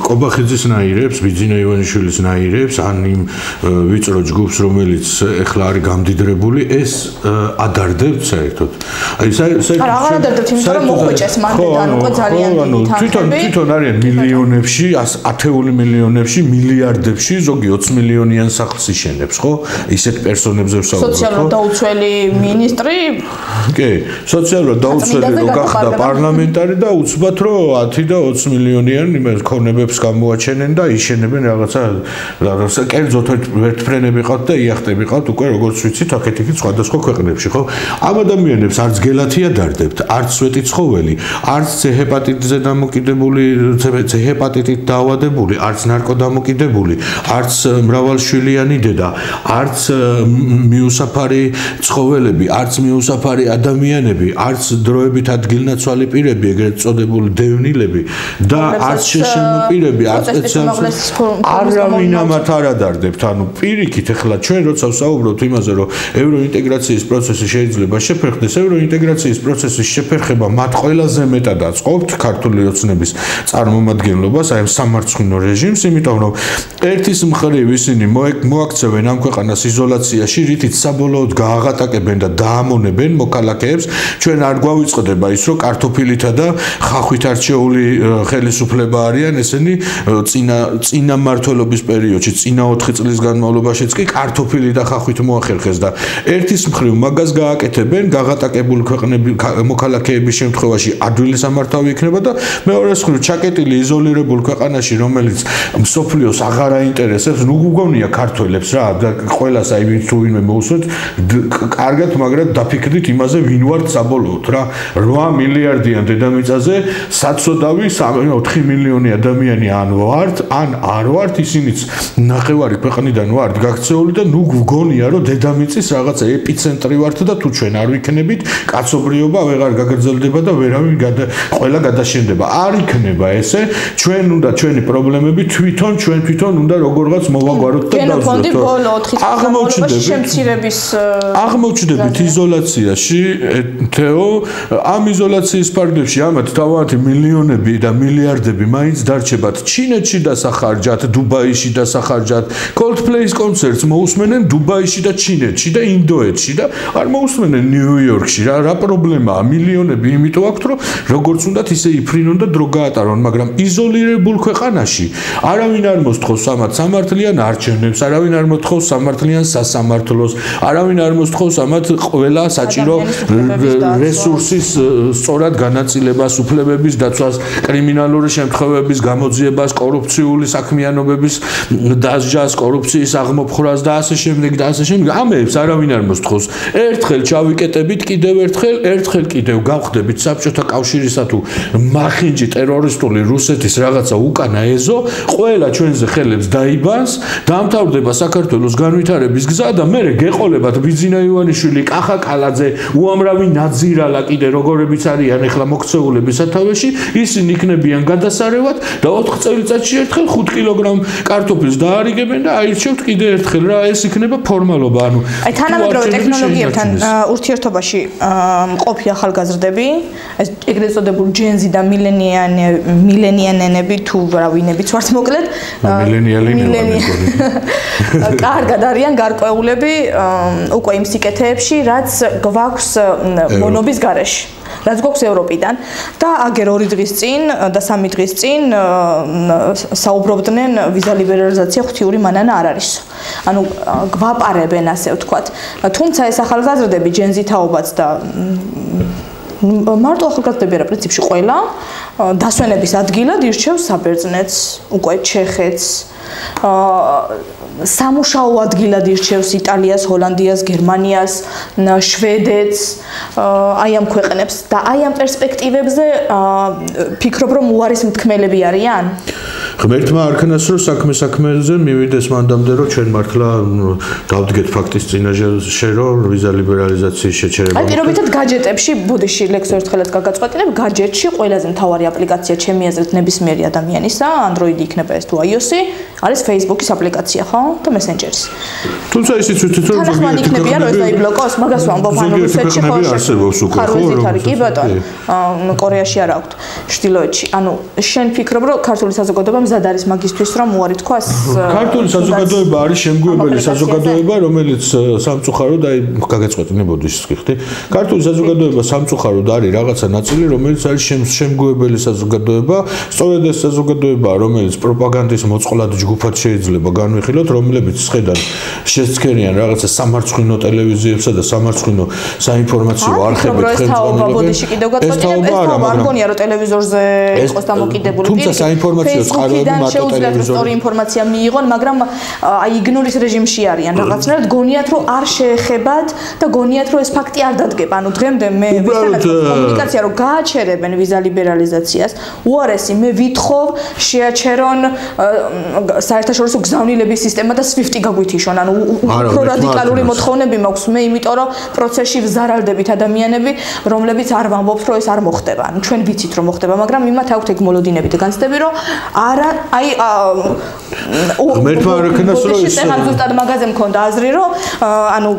კობახიძის ნაირებს, ბიძინა ივანიშვილის ნაირებს, ან იმ ვიწრო ჯგუფს, რომელიც ეხლა არის გამდიდრებული, ეს ადარდებთ საერთოდ. აი საერთოდ არა ადარდებთ, იმიტომ რომ მოხვეჭეს მანდიდან უკვე ძალიან დიდი თანხები. თვითონ არიან მილიონებში, ათეული მილიონებში, მილიარდებში, ზოგი 20 მილიონიან სახლს იშენებს, ხო? ისეთ პერსონებზე ვსაუბრობ, ხო? სოციალურად დაუცველი მინისტრი. კი, სოციალურად დაუცველი რო გახდა პარლამენტარი და უცბად რო 10 და 20 მილიონიან იმას ქონებებს გამოაჩენენ და იშენებენ რაღაცა კერძოდ ერთფრენები ყავთ და იახტები ყავთ უკვე როგორც ვიცით, აქეთ-იქით სხვადასხვა ქვეყნებში, ხო? ამ ადამიანებს არც გელათი ადარდებთ, არც სვეტი ცხოველი, არც ჰეპატიტზე დამოკიდებული, ჰეპატიტით დაავადებული, არც ნარკოდამოკიდებული, არც მრავალშვილიანი დედა, არც მიუსაფარი ცხოველები, არც მიუსაფარი ადამიანები, არც დროებით ადგილნაცვალი პირები, ეგრეთ წოდებული დევნილები და არც შეშემოპირები, არც სპეციალისტები არავინ ამათ არ ადარდებთ. ანუ პირიქით, ეხლა ჩვენ როცა ვსაუბრობთ იმაზე, რომ ევროინტეგრაციის პროცესი შეიძლება შეფერხდეს, ევროინტეგრაციის პროცესის შეფერხება მათ ყველაზე მეტად აწყობთ ქართული ოცნების წარმომადგენლობას, აი სამარცხვინო რეჟიმს, იმიტომ რომ ერთის მხრივ ისინი მოაქცევენ ამ ქვეყანას იზოლაციაში, რითიც საბოლოოდ გააღატაკებენ და დაამონებენ მოქალაქეებს. ჩვენ არ გვავიწყდება ის, რომ კარტოფილითა და ხახვით არჩეული ხელისუფლება არიან, ესენი წინა მმართველობის პერიოდში, წინა 4 წლის განმავლობაშიც კი კარტოფილი და ხახვით მოახერხეს და ერთის მხრივ მაგას გააკეთებენ, გაღატაკებული ქვეყნები მოქალაქეების შემთხვევაში ადვილი სამართავი იქნება და მეორეს მხრივ ჩაკეტილი იზოლირებულ ქვეყანაში, რომელიც მსოფლიოს აღარ აინტერესებს, ნუ გგონია ქართველებს რა, ყველას აი ვინც თუ ვინმე მოусვეთ, კარგად, მაგრამ დაფიქრდით იმაზე, ვინ ვართ საბოლოოდ რა. 8 მილიარდიან დედამიწაზე, საცოდავი 4 მილიონი ადამიანი ან ვართ, ან არ ვართ, ისინიც ნახევარი ქვეყნიდან ვართ გაქცეული და ნუ გგონია, რომ დედამიწის რაღაცა ეპიცენტრი ვართ და თუ ჩვენ არ ვიქნებით, კაცობრიობა ვეღარ გაგრძელდება და ვერავინ ყველა გადაშენდება. არ იქნება ესე, ჩვენ უნდა ჩვენი პრობლემები ჩვენ უნდა როგორღაც მოვაგვაროთ და დავზრდოთ. აღმოჩნდებით იზოლაციაში, თეო, ამ იზოლაციის ფარგლებში ამათ თავად მილიონები და მილიარდები მაინც დარჩებათ ჩინეთში დასახარჯათ, დუბაიში დასახარჯათ. Coldplay-ის კონცერტს მოусმენენ დუბაიში და ჩინეთში და ინდოეთში და არ მოусმენენ ნიუ-იორკში. რა პრობლემაა? მილიონები იმიტომ აქვს, რომ როგორც უნდათ ისე იფრინონ და დრო გაატარონ, მაგრამ იზოლირებულ ქვეყანაში არავინ არ მოსთხოვს ამათ სამართლიან არჩევნებს, არავინ არ მოსთხოვს სამართლიან სასამართლოს, არავინ არ მოსთხოვს ამათ ყველა საჭირო რესურსის სწორად განაწილებას, უფლებების დაცვას, კრიმინალური შემთხვევების გამოძიებას, კორუფციული საქმიანობების დასჯას, კორუფციის აღმოფხვრას და ასე შემდეგ და ასე შემდეგ. ამებს არავინ არ მოსთხოვს. ერთხელ ჩავიკეტებით, კიდევ ერთხელ კიდევ გავხდებით საბჭოთა კავშირისა თუ მახინჯი ტერორისტული რუსეთის რაღაცა უკანა ეზო, ყველა ჩვენზე ხელებს დაიბანს, დამთავრდება საქართველოს განვითარების გზა და მერე გეყოლებათ ბიძინა ივანიშვილი, კახა კალაძე, უამრავი ნაძირალა კიდე როგორებიც არიან ახლა მოქცეულების სათავეში, ისინი იქნებიან გადასარევად და 4 წელიწადში ერთხელ 5 კილოგრამ კარტოფილს დაარიგებენ და აირჩევთ კიდე ერთხელ რა, ეს იქნება ფორმალობა. ანუ აი თანამედროვე ტექნოლოგიებთან ურთიერთობაში მყოფი ახალგაზრდები, ეს ეგრეთ წოდებული ჯენზი და მილენიანები თუ რა ვინებიც ვართ მოკლედ, კარგად არიან გარკვეულები უკვე იმ სიკეთეებში, რაც გვაქვს მონობის გარეშე. რაც გვაქვს ევროპიდან და აგერ 2 დღის წინ და 3 დღის წინ საუბრობდნენ ვიზა ლიბერალიზაცია ღვთიური მანანა არ არის. ანუ გვაპარებენ ასე ვთქვათ. თუმცა ეს ახალგაზრდები ჯენზითაობაც და მარტო ახალგაზრდები არა, პრინციპში ყველა დასვენების ადგილად ირჩევს საბერძნეთს, უკვე ჩეხეთს, სამუშაო ადგილად ირჩევს იტალიას, ჰოლანდიას, გერმანიას, შვედეთს, აი ამ ქვეყნებს და აი ამ პერსპექტივებზე ფიქრობ რომ უარის მთქმელები არიან? ღმერთმა არქანას რომ საქმეზე მივიდეს მანდამდე რომ ჩვენ მართლა დავდგეთ ფაქტის წინაშე რომ ვიზა ლიბერალიზაციის შეჩერება. აი პირობითად გაჯეტებში ბუდიში ლექსო ერთხელაც გაგაწყვეტინებ, გაჯეტში ყველაზე მთავარი აპლიკაცია ჩემი აზრით ნებისმიერი ადამიანისა, Android-ი იქნება ეს თუ iOS-ი, არის Facebook-ის აპლიკაცია, ხო? და Messenger-ი. თუმცა ისიც ვთქვით რომ ზოგიერთი იქნებიან რომ ეს დაიბლოკოს, მაგას ვამბობ ანუ რუსეთში ხო არსებობს უკვე ხო? კი ბატონო, კორეაში არ აქვს, ჩრდილოეთში. ანუ შენ ფიქრობ რომ ქართული საზოგადოება მზად არის მაგისთვის რომ უარი თქვას? ქართული საზოგადოება არის შემგუებელი საზოგადოება, რომელიც სამწუხაროდ აი გაგაწყვეტინებოდი სიხდი. ქართული საზოგადოება სამწუხაროდ არის რაღაცა ნაწილი, რომელიც არის შემგუებელი საზოგადოება, სწორედ ეს საზოგადოება, რომელიც პროპაგანდის მოწყვლად ჯგუფად შეიძლება განვიხილოთ, რომლებიც ხედან შეცქერიან რაღაცა სამარცხვინო ტელევიზიებსა და სამარცხვინო საინფორმაციო არხებით ხელმძღვანელობენ. ეს თაობა არ მგონია რომ ტელევიზორზე იყოს დამოკიდებული. თუმცა საინფორმაციო წყაროები მარტო ტელევიზორზე სწორი ინფორმაცია მიიღონ, მაგრამ აი იგნორის რეჟიმში არიან რაღაცნაირად, გონიათ რომ არ შეეხებათ და გონიათ რომ ეს ფაქტი არ დადგება. ანუ დღემდე მე ვისწავლებ კომუნიკაცია რომ გააჩერებენ ვიზა ლიბერალიზაციას, უარესი მე ვითხოვ შეაჩერონ საერთაშორისო გზავნილების სისტემა და SWIFT-ი გაგვითიშონ. ანუ უფრო რადიკალური მოთხოვნები მაქვს მე, იმიტომ რომ პროცესში ვზარალდებით ადამიანები, რომლებიც არ ვამბობთ რომ ეს არ მოხდება. ანუ ჩვენ ვიცით რომ მოხდება, მაგრამ იმათ აქვთ ეგ მოლოდინები და განცდები რომ არა აი ღმერთმა არქანას რომ ის ზუსტად მაგაზე მქონდა აზრი რომ ანუ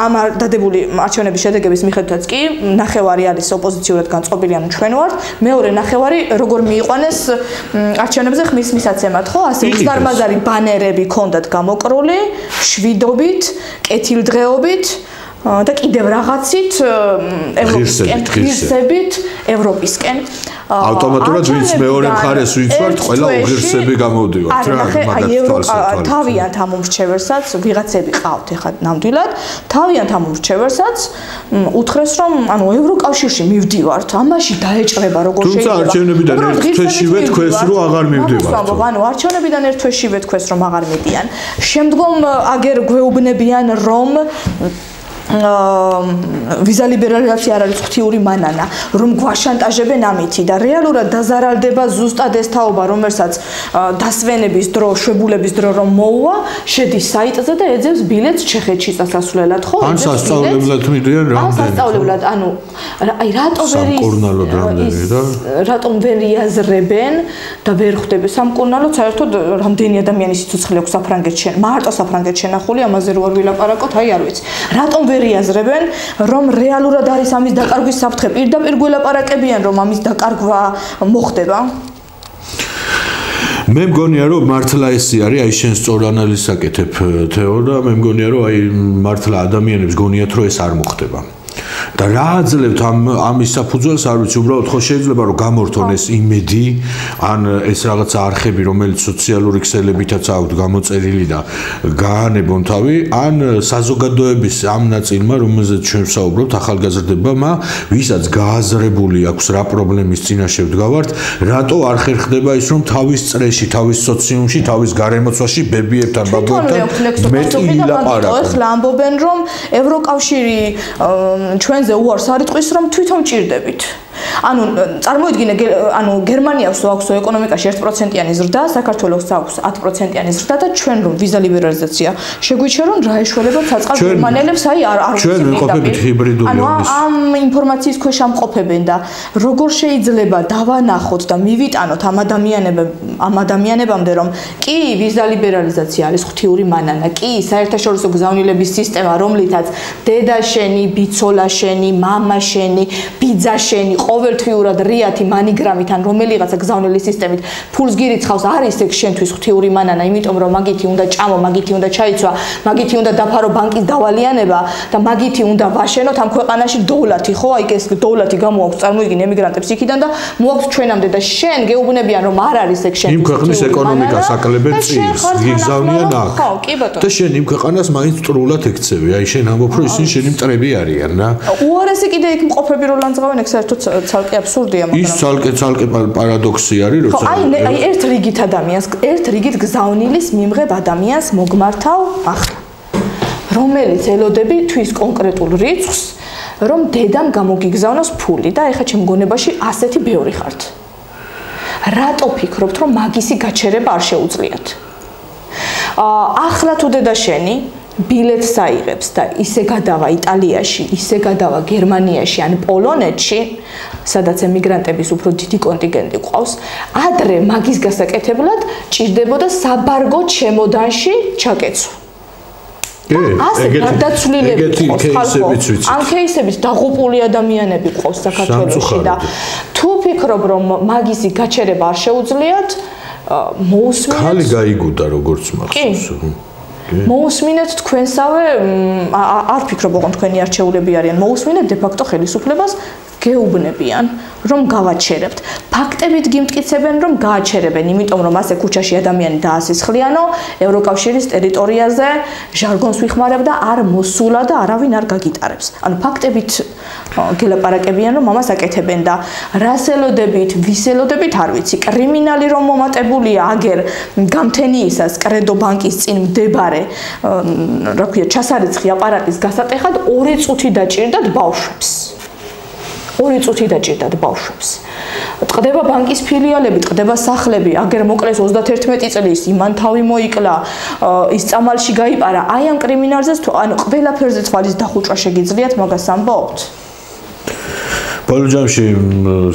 ამ დადებული არჩევნების შედეგების მიხედვითაც კი ნახევარი არის ოპოზიციურად განწყობილი, ანუ ჩვენ ვართ, მეორე ნახევარი როგორ მიიყვანეს არჩევნებზე ხმის მისაცემად, ხო? ასე უზარმაზარი ბანერები ქონდათ გამოკრული, შვიდობით, კეთილდღეობით და კიდევ რაღაცით ღირსებით ევროპისკენ ავტომატურად ვინც მეორე მხარეს ვიცვართ, ყველა უღირსები გამოვდივართ რა, მაგათ თავიანთ ამ უმრჩეველსაც ვიღაცები ყავთ ეხლა ნამდვილად, თავიანთ ამ უმრჩეველსაც უთხრეს რომ ანუ ევროკავშირში მივდივართ, ამაში დაეჭრება როგორ შეიძლება. თუმცა არჩევნებიდან ერთ თვეშივე თქვეს რომ აღარ მივდივართ. ანუ არჩევნებიდან ერთ თვეშივე თქვეს რომ აღარ მიდიან. შემდგომ აგერ გვეუბნებიან რომ ვიზა ლიბერალიზაცია არ არის ღვთიური მანანა, რომ გვაშანტაჟებენ ამითი და რეალურად დაზარალდება ზუსტად ეს თაობა, რომელსაც დასვენების დრო, შვებულების დრო რომ მოუვა, შედის საიტზე და ეძებს ბილეთს ჩეხეთში წასასვლელად, ხო? ან სასწავლებლად მიდიან რამდენი? სასწავლებლად, ანუ აი რატომ ვერ იაზრებენ და ვერ ხვდები სამკურნალოდ, საერთოდ რამდენი ადამიანის სიცოცხლე აქვს საფრანგეთში, მარტო საფრანგეთში შენახული, ამაზე რო არ ვილაპარაკოთ, აი არ ვიცი. რატომ ვერ იაზრებენ, რომ რეალურად არის ამის დაკარგვის საფრთხე, პირდაპირ გველაპარაკებიან, რომ ამის დაკარგვა მოხდება? მე მგონია რომ მართლა ესე არის, აი შენ სწორ ანალიზს აკეთებ თეო და მე მგონია რომ აი მართლა ადამიანებს გონიათ რომ ეს არ მოხდება. და რა აძლევთ ამის საფუძველს არ ვიცი, უბრალოდ ხო შეიძლება რომ გამორთონ ეს იმედი, ან ეს რაღაცა არხები, რომელიც სოციალური ქსელებითაც აქვთ გამოწერილი და გაანებონ თავი, ან საზოგადოების ამ ნაწილმა, რომელზეც ჩვენ ვსაუბრობთ, ახალგაზრდებმა, ვისაც გააზრებული აქვს რა პრობლემის წინაშე ვდგავართ, რატო არ ხერხდება ის რომ თავის წრეში, თავის სოციუმში, თავის გარემოცვაში ბებიებთან, ბაბუებთან მეტი ილაპარაკონ. ეხლა ამბობენ რომ ევროკავშირი ჩვენზე უარს არ იტყვის რომ თვითონ ჭირდებით. ანუ წარმოიდგინე ანუ გერმანიას აქვს ეკონომიკაში 1%-იანი ზრდა, საქართველოს აქვს 10%-იანი ზრდა და ჩვენ რომ ვიზა ლიბერალიზაცია შეგვიჩერონ რა ეშველება საწყალ გერმანელებს აი არ ჩვენ ვიმყოფებით ჰიბრიდული ომის. ამ ინფორმაციის ქვეშ ამყოფებენ და როგორ შეიძლება დავანახოთ და მივიტანოთ ამ ადამიანებამდე რომ კი ვიზა ლიბერალიზაცია არის ღვთიური მანანა, კი საერთაშორისო გზავნილების სისტემა, რომლითაც დედა შენი, ბიცოლა შენი, მამა შენი, ბიძა შენი ყოველთვიურად რიათი მანიგრამით ან რომელიღაცა გზავნილი სისტემით ფულს გირიცხავს არის ეგ შენთვის ღვთიური მანანა, იმიტომ რომ მაგითი უნდა ჭამო, მაგითი უნდა ჩაიცვა, მაგითი უნდა დაფარო ბანკის დავალიანება და მაგითი უნდა ვაშენოთ ამ ქვეყანაში დოვლათი, ხო? აი ეს დოვლათი გამოაქვს წარმოიდგინე ემიგრანტებს იქიდან და მოაქვს ჩვენამდე და შენ გეუბნებიან რომ არ არის ეგ შენთვის. იმ ქვეყნის ეკონომიკას აკლებენ წილს, გიგზავნიან აქ. ხო, კი ბატონო. და შენ იმ ქვეყანას მაინც ტრულად ეკცევი. აი შენ ამბობ რომ ისინი შენი მტრები არიან რა. უარესი კიდე იქ მყოფები რო ლანძღავენ, ეგ საერთოდ ცალკე აბსურდია, მაგრამ ის ცალკე პარადოქსი არის, როცა აი ერთ რიგით ადამიანს, ერთ რიგით გზავნილის მიმღებ ადამიანს მოგმართავ ახლა, რომელიც ელოდები თვის კონკრეტულ რიცხვს, რომ დედამ გამოგიგზავნოს ფული და ეხლა ჩემ გონებაში ასეთი ბევრი ხართ. რატო ფიქრობთ, რომ მაგისი გაჩერება არ შეუძლიათ? ახლა თუ დედა შენი ბილეთს აიღებს და ისე გადავა იტალიაში, ისე გადავა გერმანიაში ან პოლონეთში, სადაც ემიგრანტების უფრო დიდი კონტინგენტი ყავს, ადრე მაგის გასაკეთებლად ჭირდებოდა საბარგო ჩემოდანში ჩაკეცვა. ასეთ გარდაცვლილები ყავს, ამ კეისებით დაღუპული ადამიანები ყავს საქართველოში და თუ ფიქრობ რომ მაგისი გაჩერება არ შეუძლიათ, მოусმინეთ. ხალი გაიგუდა როგორც მახსოვს. მოусმინეთ თქვენსავე, არ ფიქრობ ოღონდ თქვენი არჩეულები არიან, მოусმინეთ de facto ხელისუფლებას გეუბნებიან რომ გავაჩერებთ. ფაქტებით გიმტკიცებენ რომ გააჩერებენ, იმიტომ რომ ასე ქუჩაში ადამიანი დაასისხლიანო, ევროკავშირის ტერიტორიაზე ჟარგონს ვიხმარებ და არ მოსულა და არავინ არ გაგიტარებს. ანუ ფაქტებით გელაპარაკებიან რომ ამას აკეთებენ და რას ელოდებით, ვის ელოდებით არ ვიცი. კრიმინალი რომ მომატებულია აგერ გამთენიისას კრედო ბანკის წინ მდებარე რა ქვია ჩასარიცხი აპარატის გასატეხად 2 წუთი დაჭირდათ ბავშვებს. 2 წუთი დაჭირდათ ბავშვებს. ტყდება ბანკის ფილიალები, ტყდება სახლები, აგერ მოკლეს 31 წლის, იმან თავი მოიკლა, ის წამალში გაიპარა. აი ამ კრიმინალზე ანუ ყველაფერზე თვალის დახუჭვა შეგიძლიათ მაგას ამბობთ? ბოლო ჯამში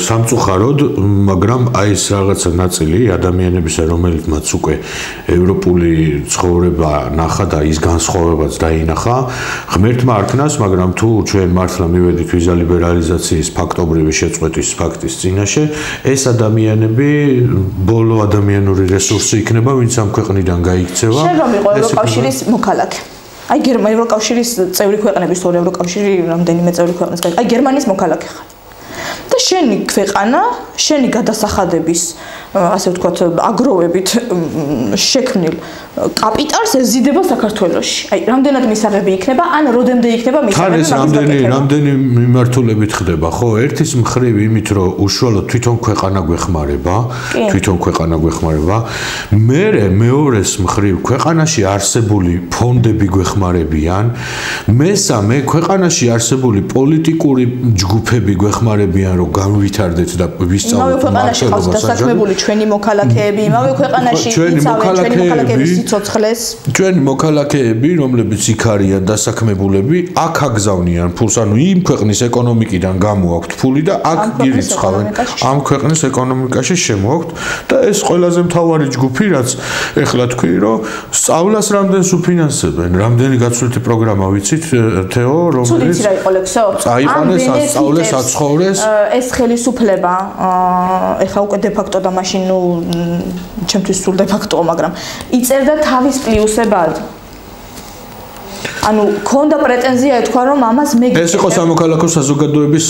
სამწუხაროდ, მაგრამ აი ეს რაღაცა ნაწილი ადამიანებისა, რომელთაც უკვე ევროპული ცხოვრება ნახა და ის განსხვავებაც დაინახა, ღმერთმა არქნას, მაგრამ თუ ჩვენ მართლა მივედით ვიზა ლიბერალიზაციის ფაქტობრივი შეწყვეტის ფაქტის წინაშე, ეს ადამიანები ბოლო ადამიანური რესურსი იქნება, ვინც ამ ქვეყნიდან გაიქცევა. შენ რომ იყო ევროკავშირის მოქალაქე. აი ევროკავშირის წევრი ქვეყნების თუ ევროკავშირი რამდენიმე წევრი ქვეყნის აი გერმანიის მოქალაქე ხარ და შენი ქვეყანა შენი გადასახადების ასე ვთქვათ აგროვებით შექმნილ კაპიტალს ეზიდება საქართველოში. აი, რამდენად მისაღები იქნება, ან როდემდე იქნება მისაღები? რამდენი მიმართულებით ხდება, ხო? ერთის მხრივ იმით, რომ უშუალოდ თვითონ ქვეყანა გვეხმარება, მეორეს მხრივ ქვეყანაში არსებული ფონდები გვეხმარებიან, მესამე ქვეყანაში არსებული პოლიტიკური ჯგუფები გვეხმარებიან, რომ განვითარდეთ და ვისწავლოთ მართლობას. დასაქმებული ჩვენი მოქალაქეები, იმავე ქვეყანაში იცავენ ჩვენი მოქალაქეების სიცოცხლეს. ჩვენი მოქალაქეები, რომლებიც იქ არიან დასაქმებულები, აქ აგზავნიან ფულს, ანუ იმ ქვეყნის ეკონომიკიდან გამოაქვთ ფული და აქ ირიცხავენ. ამ ქვეყნის ეკონომიკაში შემოაქვთ და ეს ყველაზე მთავარი ჯგუფი, რაც ეხლა თქვი, რომ სწავლას რამდენს უფინანსებენ, რამდენი გაცვლითი პროგრამა ვიცით, თეო, რომელიც ცუდი რა იყო ლექსო? წაიყვანეს, ასწავლეს, აცხოვრეს. ეს ხელისუფლება ეხლა უკვე დე ფაქტო და მაშინ ნუ ჩემთვის სულ დე ფაქტოა, მაგრამ იწერდა თავის პლუსებად. ანუ ქონდა პრეტენზია ეთქვა რომ ამას მეგიწევს. ეს იყო სამოქალაქო საზოგადოების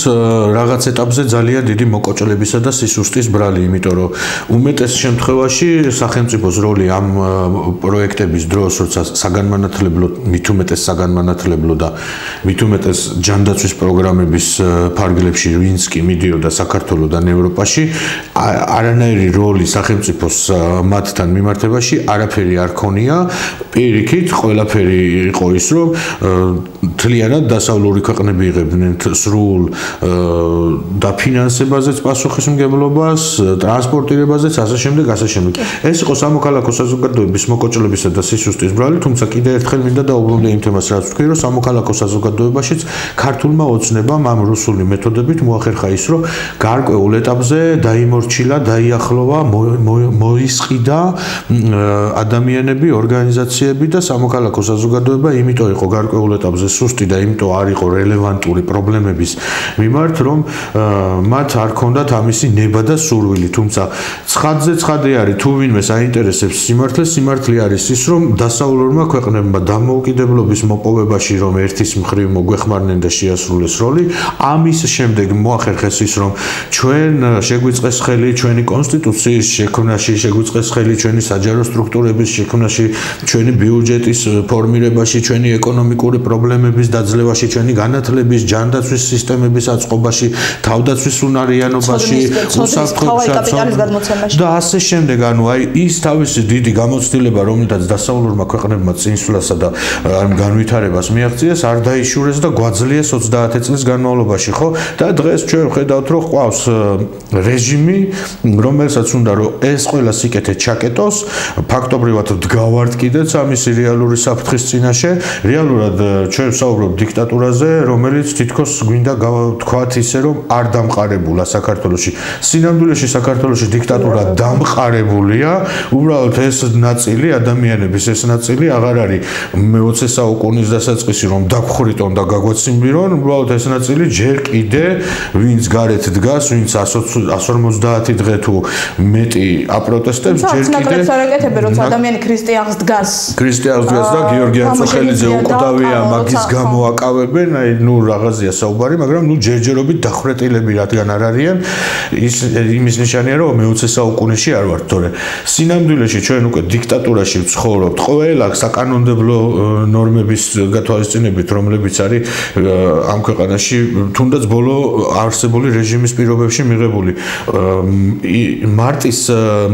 რაღაც ეტაპზე ძალიან დიდი მოკოჭლებისა და სისუსტის ბრალი, იმიტომ რომ უმეტეს შემთხვევაში სახელმწიფოს როლი ამ პროექტების დროს, როცა საგანმანათლებლო, მით უმეტეს საგანმანათლებლო და მით უმეტეს ჯანდაცვის პროგრამების ფარგლებში ვინც კი მიდიოდა საქართველოსთან ევროპაში, არანაირი როლი სახელმწიფოს მათთან მიმართებაში არაფერი არ ქონია. პირიქით, ყველაფერი იყო ის, რომ თლიანად დასავლური ქვეყნები იღებდნენ სრულ დაფინანსებაზეც პასუხისმგებლობას, ტრანსპორტირებაზეც, ასე შემდეგ. ეს იყო სამოქალაქო საზოგადოების მოკოჭლებისა და სისუსტის ბრალი, თუმცა კიდევ ერთხელ მინდა დაუბრუნდე იმ თემას, რაც ვთქვი, რომ სამოქალაქო საზოგადოებაშიც ქართულმა ოცნებამ ამ რუსული მეთოდებით მოახერხა ის, რომ გარკვეულ ეტაპზე დაიმორჩილა, დაიახლოვა, მოისყიდა ადამიანები, ორგანიზაციები და სამოქალაქო საზოგადოება იმიტომ იყო გარკვეულ ეტაპზე სუსტი და იმიტომ არ იყო რელევანტური პრობლემების მიმართ, რომ მათ არ ქონდათ ამისი ნება და სურვილი, თუმცა ცხადზე ცხადი არის, თუ ვინმე საინტერესებს სიმართლე არის ის, რომ დასავლურმა ქვეყნებმა დამოუკიდებლობის მოპოვებაში, რომ ერთის მხრივ მოგვეხმარნენ და შეასრულეს როლი, ამის შემდეგ მოახერხეს ის, რომ ჩვენ შეგვიწყეს ხელი ჩვენი კონსტიტუციის შექმნაში, შეგვიწყეს ხელი ჩვენი საჯარო სტრუქტურების შექმნაში, ჩვენი ბიუჯეტის ფორმირებაში, ჩვენი ეკონომიკური პრობლემების დაძლევაში, ჩვენი განათლების, ჯანდაცვის სისტემების აწყობაში, თავდაცვის უნარიანობაში, უსაფრთხოების და ასე შემდეგ. ანუ აი ის თავისი დიდი გამოცდილება, რომელთაც დასავლურმა ქვეყნებმა წინსვლასა და განვითარებას მიაღწიეს, არ დაიშურეს და გვაძლიეს 30 წლის განმავლობაში, ხო? და დღეს ჩვენ ხედავთ, რომ ყავს რეჟიმი, რომელსაც უნდა რომ ეს ყველა სიკეთე ჩაკეტოს, ფაქტობრივად დგავართ კიდეც ამისი რეალური საფრთხის წინაშე. რეალურად ჩვენ ვსაუბრობთ დიქტატურაზე, რომელიც თითქოს გვინდა თქვათ ისე, რომ არ დამყარებულა საქართველოში. სინამდვილეში საქართველოში დიქტატურა დამყარებულია, უბრალოდ ეს ნაწილი ადამიანების ეს ნაწილი აღარ არის მე-20 საუკუნის დასაწყისი, რომ დაგხვრიტონ და გაგვაციმბირონ, უბრალოდ ეს ნაწილი ჯერ კიდე ვინც გარეთ დგას, ვინც 150 დღე თუ მეტი აპროტესტებს, ჯერ კიდე არაკეთებენ, როცა ადამიანი ქრისტიანს დგას. ქრისტიანს დგას და გიორგი ანწოხელიძე უკვდავია, მაგის გამო აკავებენ, აი ნუ რაღაცია საუბარი, მაგრამ ნუ ჯერჯერობით დახვრეტილები რადგან არ არიან, იმის ნიშანია, რომ მე-20 საუკუნეში არ ვართ, თორე სინამდვილეში ჩვენ უკვე დიქტატურაში ვცხოვრობთ, ყველა საკანონმდებლო ნორმების გათვალისწინებით, რომლებიც არის ამ ქვეყანაში თუნდაც ბოლო არსებული რეჟიმის პირობებში მიღებული. მარტის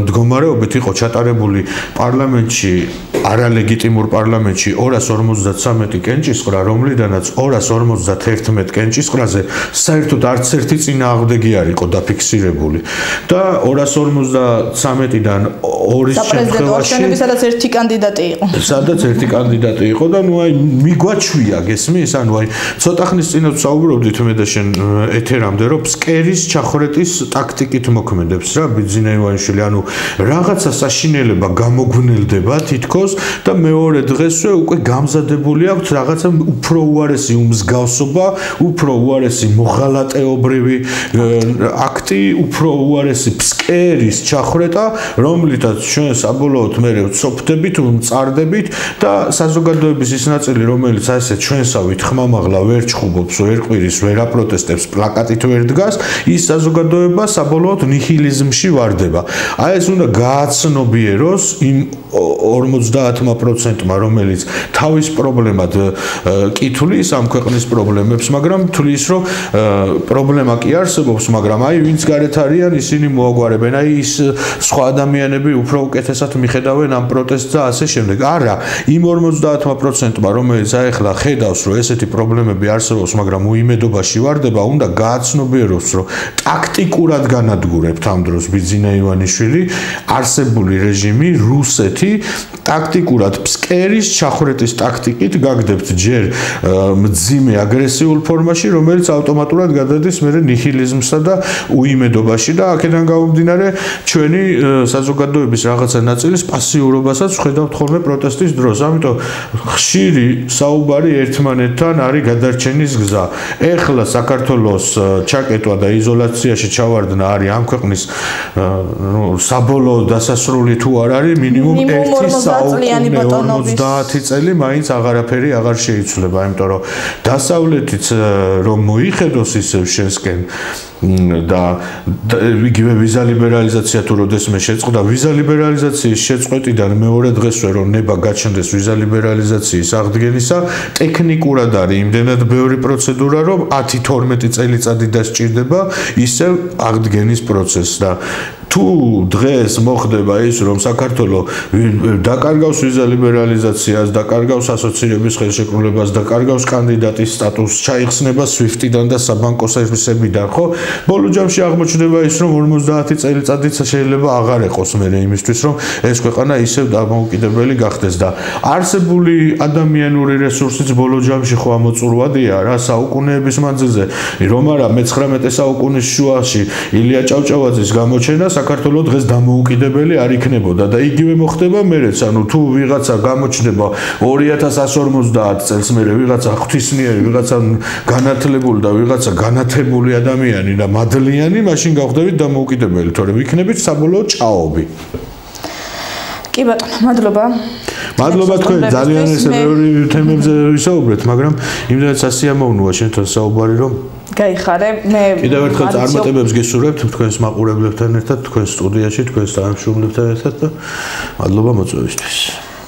მდგომარეობით იყო ჩატარებული პარლამენტში, არალეგიტიმურ პარლამენტში 253 კენჭისყრა, რომლიდანაც 251 კენჭისყრაზე საერთოდ არც ერთი წინააღმდეგი არ იყო დაფიქსირებული და 253-დან 2-ის შემთხვევაში სადაც ერთი კანდიდატი იყო. სადაც ერთი კანდიდატი იყო და ნუ აი მიგვაჩვია, გესმის? ანუ აი ცოტა ხნის წინ ვსაუბრობდით მე და შენ ეთერამდე, რომ ფსკერის ჩახვრეტის ტაქტიკით მოქმედებს რა ბიძინა ივანიშვილი, ანუ რაღაცა საშინელება გამოგვნელდება თითქოს და მეორე დღესვე უკვე გამზადებული მზადებული აქვს რაღაცა უფრო უარესი უმსგავსობა, უფრო უარესი მოღალატეობრივი აქტი, უფრო უარესი ფსკერის ჩახრეტა, რომლითაც ჩვენ საბოლოოდ მე ვწოფდებით, მწარდებით და საზოგადოების ის ნაწილი, რომელიც ასე ჩვენსავით ხმამაღლა ვერ ჩხუბობს, ვერ ყვირის, ვერ აპროტესტებს, პლაკატით ვერ დგას, ის საზოგადოება საბოლოოდ ნიჰილიზმში ვარდება. აი ეს უნდა გააცნობიეროს იმ 50%-მა, რომელიც თავის პრობლემად კი თulis ამ ქვეყნის პრობლემებს, მაგრამ თulis რომ პრობლემა კი არსებობს, მაგრამ აი ვინც გარეთ არიან, ისინი მოაგვარებენ, აი ის სხვა ადამიანები უფრო უკეთესად მიხედავენ ამ პროტესტს და ასე შემდეგ. არა, იმ 50%-მა, რომელიც აი ახლა ხედავს, რომ ესეთი პრობლემები არსებობს, მაგრამ უიმედობაში ვარდება, უნდა გააცნობიეროს, რომ ტაქტიკურად განადგურებთ ამ დროს ბიძინა ივანიშვილი, არსებული რეჟიმი, რუსეთი ტაქტიკურად ფსკერის ჩახრეტის ტაქტიკით გაგდებთ ჯერ მძიმე აგრესიულ ფორმაში, რომელიც ავტომატურად გადადის მერე ნიჰილიზმსა და უიმედობაში და აქედან გამომდინარე ჩვენი საზოგადოების რაღაცა ნაწილის პასიურობასაც ვხედავთ ხოლმე პროტესტის დროს. ამიტომ ხშირი საუბარი ერთმანეთთან არის გადარჩენის გზა. ეხლა საქართველოს ჩაკეტვა და იზოლაციაში ჩავარდნა არის ამ ქვეყნის საბოლოო დასასრული თუ არ არის მინიმუმ 1 საუკუნე 50 წელი მაინც აღარაფერი აღარ შეიცვლება, იმიტომ რომ დასავლეთიც რომ მოიხედოს ისევ შენსკენ და იგივე ვიზა ლიბერალიზაცია თუ როდესმე შეწყდა ვიზა ლიბერალიზაციის შეწყვეტიდან მეორე დღესვე რომ ნება გაჩნდეს ვიზა ლიბერალიზაციის აღდგენისა ტექნიკურად არის იმდენად ბევრი პროცედურა რომ 10-12 წელიწადი დასჭირდება ისევ აღდგენის პროცესს და თუ დღეს მოხდება ის რომ საქართველოს დაკარგავს ვიზა ლიბერალიზაციას, დაკარგავს ასოცირების ხელშეკრულებას, დაკარგავს კანდიდატის სტატუსს, ჩაიხსნება SWIFT-დან და საბანკო სერვისებიდან, ხო? ბოლო ჯამში აღმოჩნდება ის რომ 50 წელიწადიც შეიძლება აღარ ეყოს მერე იმისთვის რომ ეს ქვეყანა ისევ დამოუკიდებელი გახდეს და არსებული ადამიანური რესურსიც ბოლო ჯამში ხო ამოწურვადია რა საუკუნეების მანძილზე რომ არა მე-19 საუკუნის შუაში ილია ჭავჭავაძის გამოჩენა საქართველოს დღეს დამოუკიდებელი არ იქნებოდა და იგივე მოხდება მერეც, ანუ თუ ვიღაცა გამოჩნდება 2150 წელს მერე ვიღაცა ღვთისმიერი, ვიღაცა განათლებული და ვიღაცა განათებული ადამიანი და მადლიანი, მაშინ გავხდებით დამოუკიდებელი, თორემ ვიქნებით საბოლოო ჭაობი. კი ბატონო, მადლობა. მადლობა თქვენ ძალიან ესე ბევრი თემებზე ვისაუბრეთ, მაგრამ იმდენად სასიამოვნოა შენთან საუბარი რომ გაიხარე. მე კიდევ ერთხელ წარმატებებს გესურვებთ თქვენს მაყურებლებთან ერთად, თქვენს სტუდიაში, თქვენს თანამშრომლებთან ერთად და მადლობა მოწვევისთვის.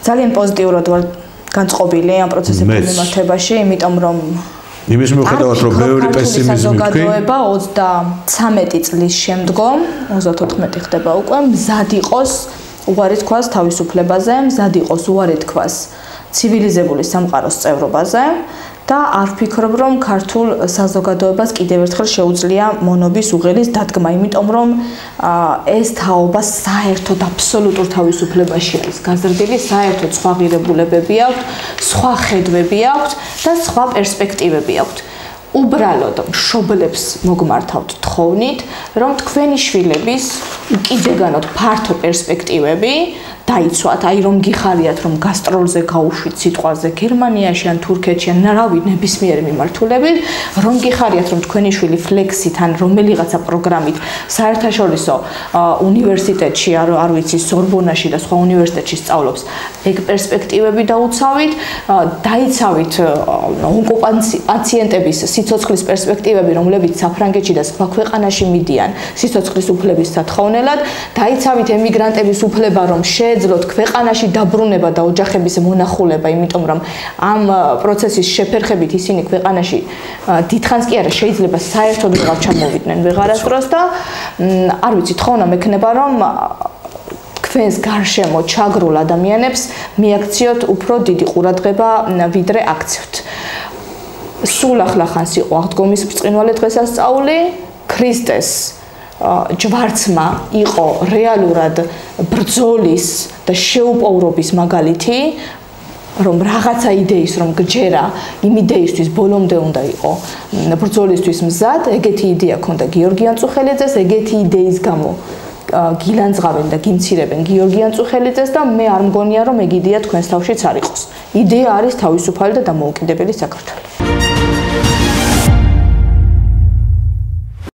ძალიან პოზიტიურად ვარ განწყობილი ამ პროცესების მიმართებაში, იმიტომ რომ იმის მიუხედავად რომ ბევრი პესიმიზმი თქვი 33 წლის შემდგომ 34 ხდება უკვე მზად იყოს უარი თქვას თავისუფლებაზე, მზად იყოს უარი თქვას ცივილიზებული სამყაროს წევრობაზე და არ ვფიქრობ რომ ქართულ საზოგადოებას კიდევ ერთხელ შეუძლია მონობის უღელის დადგმა, იმიტომ რომ ეს თაობა საერთოდ აბსოლუტურ თავისუფლებაში არის გაზრდილი, საერთოდ სხვა ღირებულებები აქვს, სხვა ხედვები აქვს და სხვა პერსპექტივები აქვს. უბრალოდ მშობლებს მოგმართავთ თხოვნით, რომ თქვენი შვილების უკიდეგანოდ ფართო პერსპექტივები დაიცვათ, აი რომ გიხარიათ რომ გასტროლზე გაუშვით სიტყვაზე გერმანიაში ან თურქეთში ან რავი ნებისმიერი მიმართულებით, რომ გიხარიათ რომ თქვენი შვილი ფლექსით ან რომელიღაცა პროგრამით საერთაშორისო უნივერსიტეტში არ ვიცი სორბონაში და სხვა უნივერსიტეტში სწავლობს, ეგ პერსპექტივები დაუცავით, დაიცავით ონკოპაციენტების სიცოცხლის პერსპექტივები, რომლებიც საფრანგეთში და სხვა ქვეყანაში მიდიან სიცოცხლის უფლების სათხოვნელად, დაიცავით ემიგრანტების უფლება რომ შეეძლოთ ქვეყანაში დაბრუნება და ოჯახების მონახულება, იმიტომ რომ ამ პროცესის შეფერხებით ისინი ქვეყანაში დიდხანს კი არა შეიძლება საერთოდ ვეღარ ჩამოვიდნენ ვეღარასდროს და არ ვიცი, თხოვნა მექნება რომ თქვენს გარშემო ჩაგრულ ადამიანებს მიაქციოთ უფრო დიდი ყურადღება ვიდრე აქციოთ. სულ ახლახანს იყო აღდგომის ბრწყინვალე დღესასწაული, ქრისტეს ჯვარცმა იყო რეალურად ბრძოლის და შეუპოვრობის მაგალითი, რომ რაღაცა იდეის რომ გჯერა, იმ იდეისთვის ბოლომდე უნდა იყო ბრძოლისთვის მზად, ეგეთი იდეა ქონდა გიორგი ანწუხელიძეს, ეგეთი იდეის გამო გილანძღავენ და გინცირებენ გიორგი ანწუხელიძეს და მე არ მგონია რომ ეგ იდეა თქვენს თავშიც არ იყოს. იდეა არის თავისუფალი და დამოუკიდებელი საქართველო.